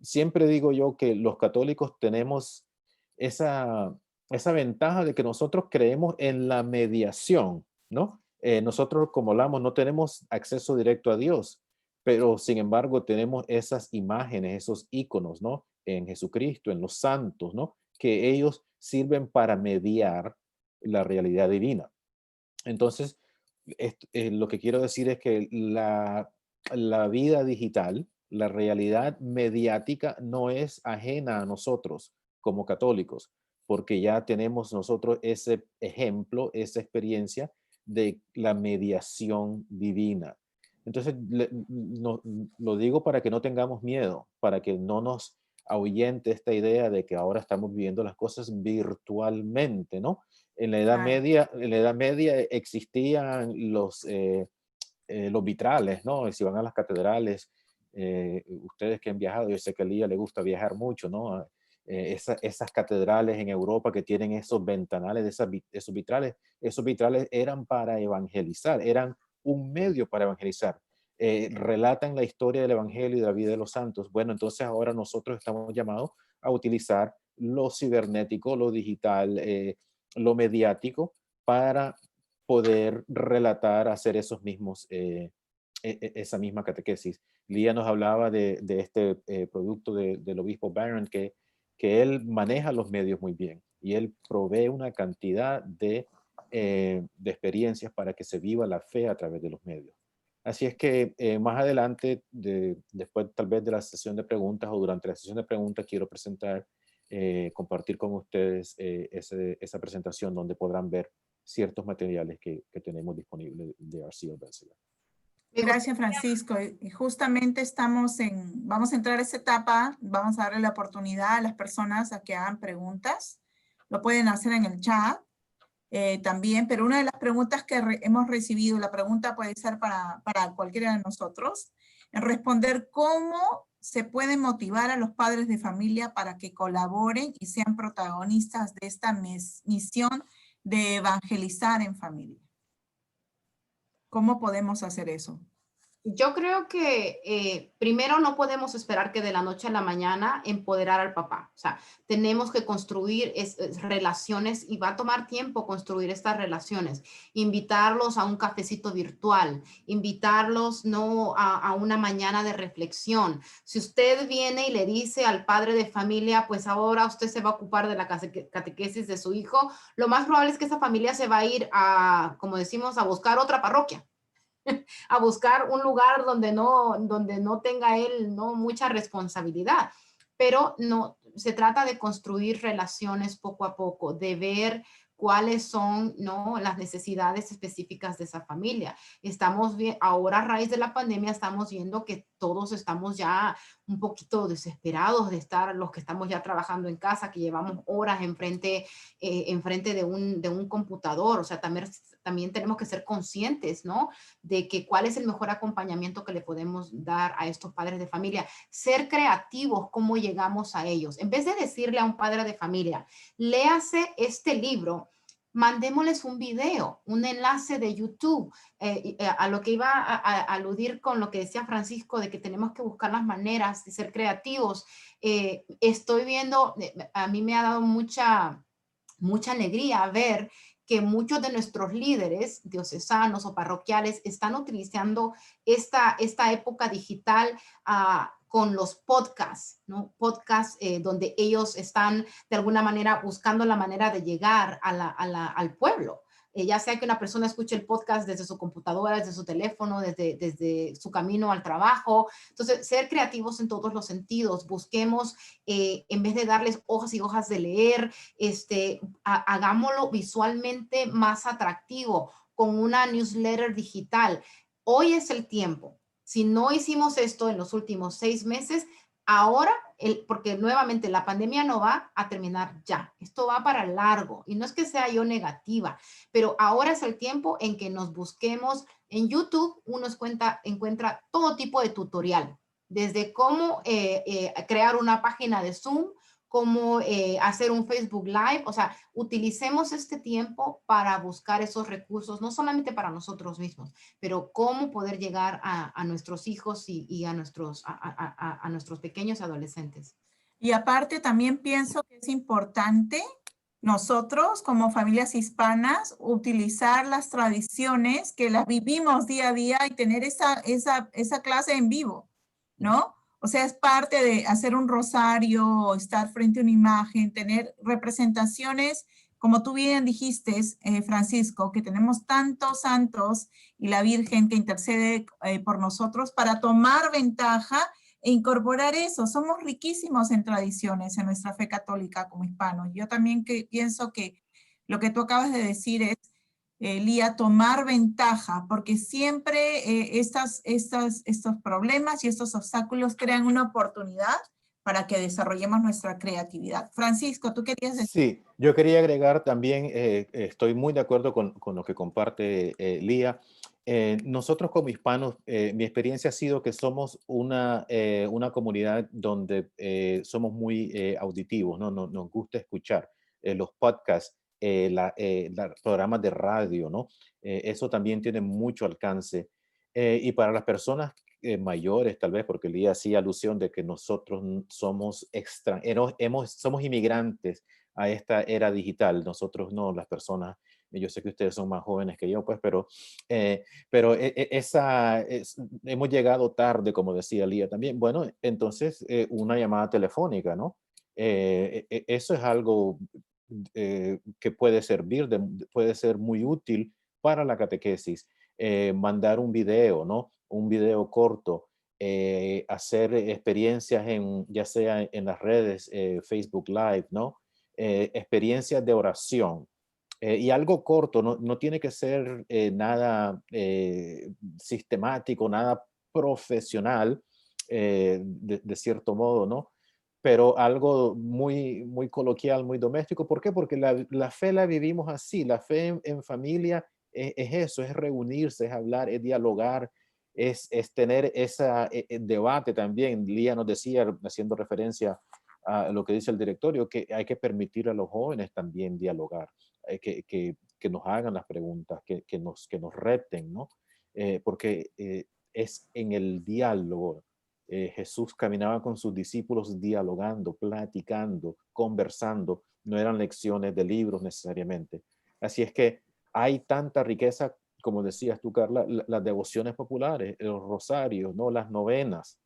Siempre digo yo que los católicos tenemos esa ventaja de que nosotros creemos en la mediación, ¿no? Nosotros, como hablamos, no tenemos acceso directo a Dios, pero sin embargo tenemos esas imágenes, esos íconos, ¿no? En Jesucristo, en los santos, ¿no? Que ellos sirven para mediar la realidad divina. Entonces, lo que quiero decir es que la vida digital, la realidad mediática no es ajena a nosotros como católicos, porque ya tenemos nosotros ese ejemplo, esa experiencia de la mediación divina. Entonces, lo digo para que no tengamos miedo, para que no nos ahuyente esta idea de que ahora estamos viviendo las cosas virtualmente, ¿no? En
Claro.
la Edad Media existían los vitrales, ¿no? Y si van a las catedrales, ustedes que han viajado, yo sé que a Lía le gusta viajar mucho, ¿no? Esas catedrales en Europa que tienen esos ventanales, esos vitrales eran para evangelizar, eran un medio para evangelizar. Relatan la historia del evangelio y de la vida de los santos. Bueno, entonces ahora nosotros estamos llamados a utilizar lo cibernético, lo digital, lo mediático para poder relatar, hacer esos mismos, esa misma catequesis. Lía nos hablaba de este producto del obispo Barron, que él maneja los medios muy bien y él provee una cantidad de experiencias para que se viva la fe a través de los medios. Así es que más adelante, después tal vez de la sesión de preguntas o durante la sesión de preguntas, quiero compartir con ustedes esa presentación donde podrán ver ciertos materiales que tenemos disponibles de RCL Benziger.
Gracias, Francisco. Y justamente vamos a entrar a esa etapa, vamos a darle la oportunidad a las personas a que hagan preguntas. Lo pueden hacer en el chat también, pero una de las preguntas que hemos recibido, la pregunta puede ser para cualquiera de nosotros, en responder cómo se puede motivar a los padres de familia para que colaboren y sean protagonistas de esta misión de evangelizar en familia. ¿Cómo podemos hacer eso?
Yo creo que primero no podemos esperar que de la noche a la mañana empoderar al papá. O sea, tenemos que construir relaciones y va a tomar tiempo construir estas relaciones. Invitarlos a un cafecito virtual, invitarlos no a una mañana de reflexión. Si usted viene y le dice al padre de familia, pues ahora usted se va a ocupar de la catequesis de su hijo, lo más probable es que esa familia se va a ir a, como decimos, a buscar otra parroquia. A buscar un lugar donde no tenga él mucha responsabilidad, pero no, se trata de construir relaciones poco a poco, de ver cuáles son las necesidades específicas de esa familia. Ahora a raíz de la pandemia estamos viendo que todos estamos ya un poquito desesperados de estar, los que estamos ya trabajando en casa, que llevamos horas enfrente de un computador. O sea, también tenemos que ser conscientes, ¿no? De que cuál es el mejor acompañamiento que le podemos dar a estos padres de familia. Ser creativos, cómo llegamos a ellos. En vez de decirle a un padre de familia, léase este libro, mandémosles un video, un enlace de YouTube, a lo que iba a aludir con lo que decía Francisco, de que tenemos que buscar las maneras de ser creativos. Estoy viendo, a mí me ha dado mucha alegría ver que muchos de nuestros líderes diocesanos o parroquiales están utilizando esta época digital con los podcasts, ¿no? Podcasts donde ellos están de alguna manera buscando la manera de llegar al pueblo. Ya sea que una persona escuche el podcast desde su computadora, desde su teléfono, desde su camino al trabajo. Entonces, ser creativos en todos los sentidos. Busquemos, en vez de darles hojas y hojas de leer, hagámoslo visualmente más atractivo con una newsletter digital. Hoy es el tiempo. Si no hicimos esto en los últimos 6 meses, ahora, porque nuevamente la pandemia no va a terminar ya. Esto va para largo. Y no es que sea yo negativa, pero ahora es el tiempo en que nos busquemos. En YouTube uno encuentra todo tipo de tutorial, desde cómo crear una página de Zoom, cómo hacer un Facebook Live. O sea, utilicemos este tiempo para buscar esos recursos, no solamente para nosotros mismos, pero cómo poder llegar a nuestros hijos y a nuestros pequeños adolescentes.
Y aparte también pienso que es importante nosotros como familias hispanas utilizar las tradiciones que las vivimos día a día y tener esa clase en vivo, ¿no? O sea, es parte de hacer un rosario, estar frente a una imagen, tener representaciones, como tú bien dijiste, Francisco, que tenemos tantos santos y la Virgen que intercede por nosotros para tomar ventaja e incorporar eso. Somos riquísimos en tradiciones en nuestra fe católica como hispanos. Yo también pienso que lo que tú acabas de decir es, Lía, tomar ventaja, porque siempre estos problemas y estos obstáculos crean una oportunidad para que desarrollemos nuestra creatividad. Francisco, ¿tú querías decir?
Sí, yo quería agregar también, estoy muy de acuerdo con lo que comparte Lía. Nosotros como hispanos, mi experiencia ha sido que somos una comunidad donde somos muy auditivos, ¿no? Nos gusta escuchar los podcasts, los programas de radio, ¿no? Eso también tiene mucho alcance. Y para las personas mayores, tal vez, porque Lía hacía alusión de que nosotros somos extranjeros, somos inmigrantes a esta era digital. Nosotros no, las personas, yo sé que ustedes son más jóvenes que yo, pues, pero hemos llegado tarde, como decía Lía también. Bueno, entonces una llamada telefónica, ¿no? Eso es algo que puede servir, puede ser muy útil para la catequesis. Mandar un video, ¿no? Un video corto, hacer experiencias ya sea en las redes, Facebook Live, ¿no? Experiencias de oración. Y algo corto, no tiene que ser nada sistemático, nada profesional, de cierto modo, ¿no? Pero algo muy, muy coloquial, muy doméstico. ¿Por qué? Porque la fe la vivimos así. La fe en familia es eso, es reunirse, es hablar, es dialogar, es tener ese debate también. Lía nos decía, haciendo referencia a lo que dice el directorio, que hay que permitir a los jóvenes también dialogar, que nos hagan las preguntas, que nos reten, ¿no? Porque es en el diálogo. Jesús caminaba con sus discípulos dialogando, platicando, conversando. No eran lecciones de libros necesariamente. Así es que hay tanta riqueza, como decías tú, Carla, las devociones populares, los rosarios, ¿no? Las novenas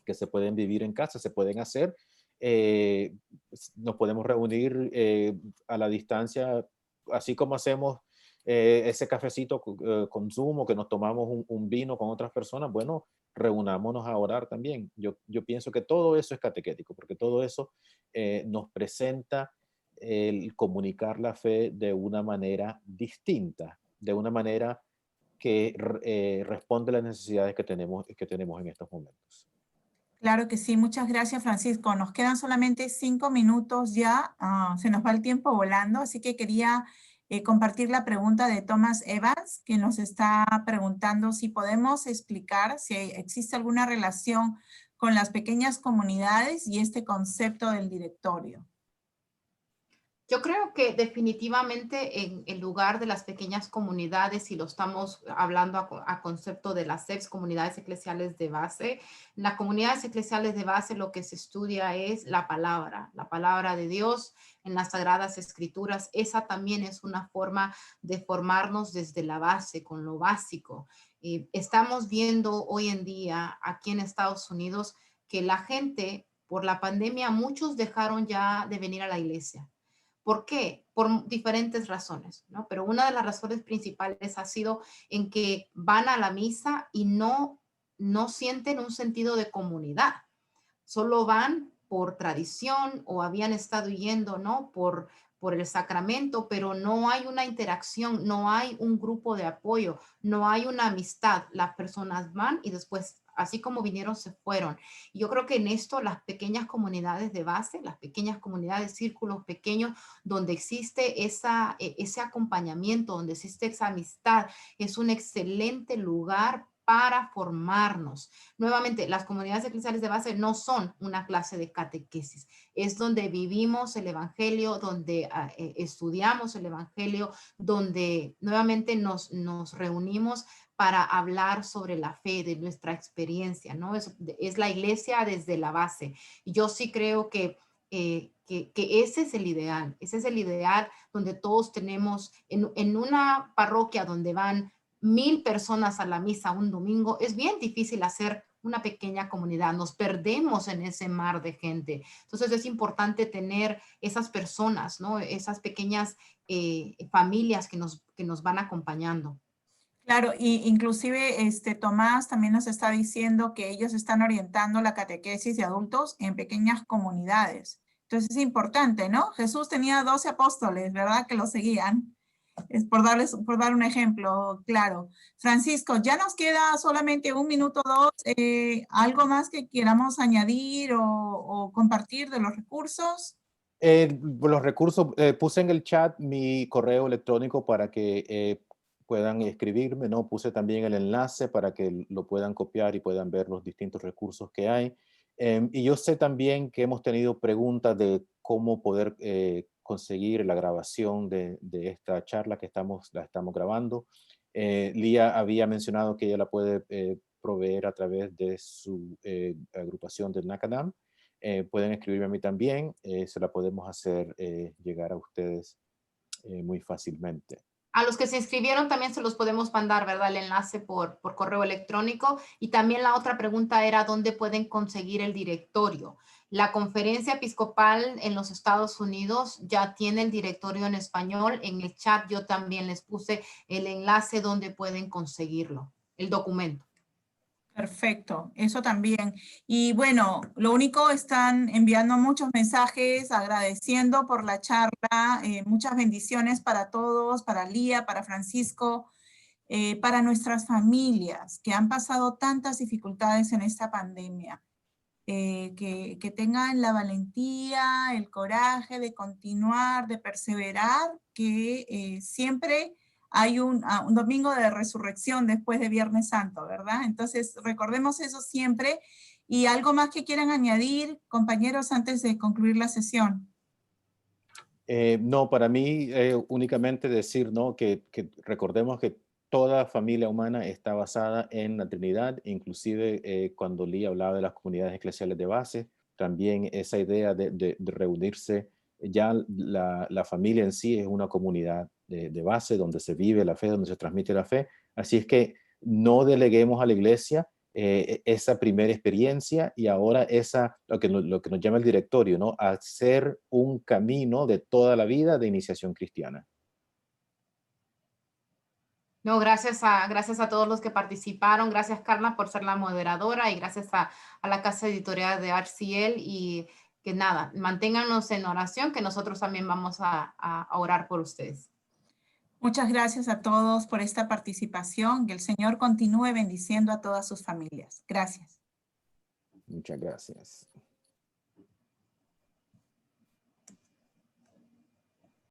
que se pueden vivir en casa, se pueden hacer. Nos podemos reunir a la distancia, así como hacemos ese cafecito con Zoom, o que nos tomamos un vino con otras personas. Bueno, reunámonos a orar también. Yo pienso que todo eso es catequético, porque todo eso nos presenta el comunicar la fe de una manera distinta, de una manera que responde a las necesidades que tenemos en estos momentos.
Claro que sí, muchas gracias, Francisco. Nos quedan solamente 5 minutos ya, se nos va el tiempo volando, así que quería compartir la pregunta de Thomas Evans, que nos está preguntando si podemos explicar si existe alguna relación con las pequeñas comunidades y este concepto del directorio.
Yo creo que definitivamente en el lugar de las pequeñas comunidades, y lo estamos hablando a concepto de las SEPs, comunidades eclesiales de base, en las comunidades eclesiales de base lo que se estudia es la palabra de Dios en las Sagradas Escrituras. Esa también es una forma de formarnos desde la base, con lo básico. Estamos viendo hoy en día aquí en Estados Unidos que la gente, por la pandemia, muchos dejaron ya de venir a la iglesia. ¿Por qué? Por diferentes razones, ¿no? Pero una de las razones principales ha sido en que van a la misa y no sienten un sentido de comunidad. Solo van por tradición o habían estado yendo, ¿no? Por el sacramento, pero no hay una interacción, no hay un grupo de apoyo, no hay una amistad. Las personas van y después, así como vinieron, se fueron. Y yo creo que en esto las pequeñas comunidades de base, las pequeñas comunidades, círculos pequeños, donde existe ese acompañamiento, donde existe esa amistad, es un excelente lugar para formarnos. Nuevamente, las comunidades eclesiales de base no son una clase de catequesis, es donde vivimos el evangelio, donde estudiamos el evangelio, donde nuevamente nos reunimos para hablar sobre la fe, de nuestra experiencia, ¿no? Es la iglesia desde la base. Y yo sí creo que ese es el ideal donde todos tenemos, en una parroquia donde van 1000 personas a la misa un domingo, es bien difícil hacer una pequeña comunidad, nos perdemos en ese mar de gente. Entonces es importante tener esas personas, ¿no? Esas pequeñas familias que nos van acompañando.
Claro, y inclusive Tomás también nos está diciendo que ellos están orientando la catequesis de adultos en pequeñas comunidades. Entonces es importante, ¿no? Jesús tenía 12 apóstoles, ¿verdad? Que lo seguían. Es por dar un ejemplo, claro. Francisco, ya nos queda solamente 1 minuto, 2. ¿Algo más que queramos añadir o compartir de los recursos?
Los recursos, puse en el chat mi correo electrónico para que puedan escribirme, ¿no? Puse también el enlace para que lo puedan copiar y puedan ver los distintos recursos que hay. Y yo sé también que hemos tenido preguntas de cómo poder conseguir la grabación de esta charla que la estamos grabando. Lía había mencionado que ella la puede proveer a través de su agrupación del NACADAM. Pueden escribirme a mí también, se la podemos hacer llegar a ustedes muy fácilmente.
A los que se inscribieron también se los podemos mandar, ¿verdad? El enlace por correo electrónico. Y también la otra pregunta era dónde pueden conseguir el directorio. La Conferencia Episcopal en los Estados Unidos ya tiene el directorio en español. En el chat yo también les puse el enlace donde pueden conseguirlo, el documento.
Perfecto, eso también. Y bueno, lo único, están enviando muchos mensajes, agradeciendo por la charla, muchas bendiciones para todos, para Lía, para Francisco, para nuestras familias que han pasado tantas dificultades en esta pandemia. Que tengan la valentía, el coraje de continuar, de perseverar, que siempre hay un domingo de resurrección después de Viernes Santo, ¿verdad? Entonces, recordemos eso siempre. ¿Y algo más que quieran añadir, compañeros, antes de concluir la sesión?
No, para mí únicamente decir, ¿no? que recordemos que toda familia humana está basada en la Trinidad, inclusive cuando Lía hablaba de las comunidades eclesiales de base, también esa idea de reunirse, ya la familia en sí es una comunidad de base donde se vive la fe, donde se transmite la fe. Así es que no deleguemos a la iglesia esa primera experiencia y ahora lo que nos llama el directorio, ¿no? Hacer un camino de toda la vida de iniciación cristiana.
No, gracias a todos los que participaron. Gracias, Carla, por ser la moderadora y gracias a la casa editorial de RCL y que nada, manténganos en oración que nosotros también vamos a orar por ustedes.
Muchas gracias a todos por esta participación. Que el Señor continúe bendiciendo a todas sus familias. Gracias.
Muchas gracias.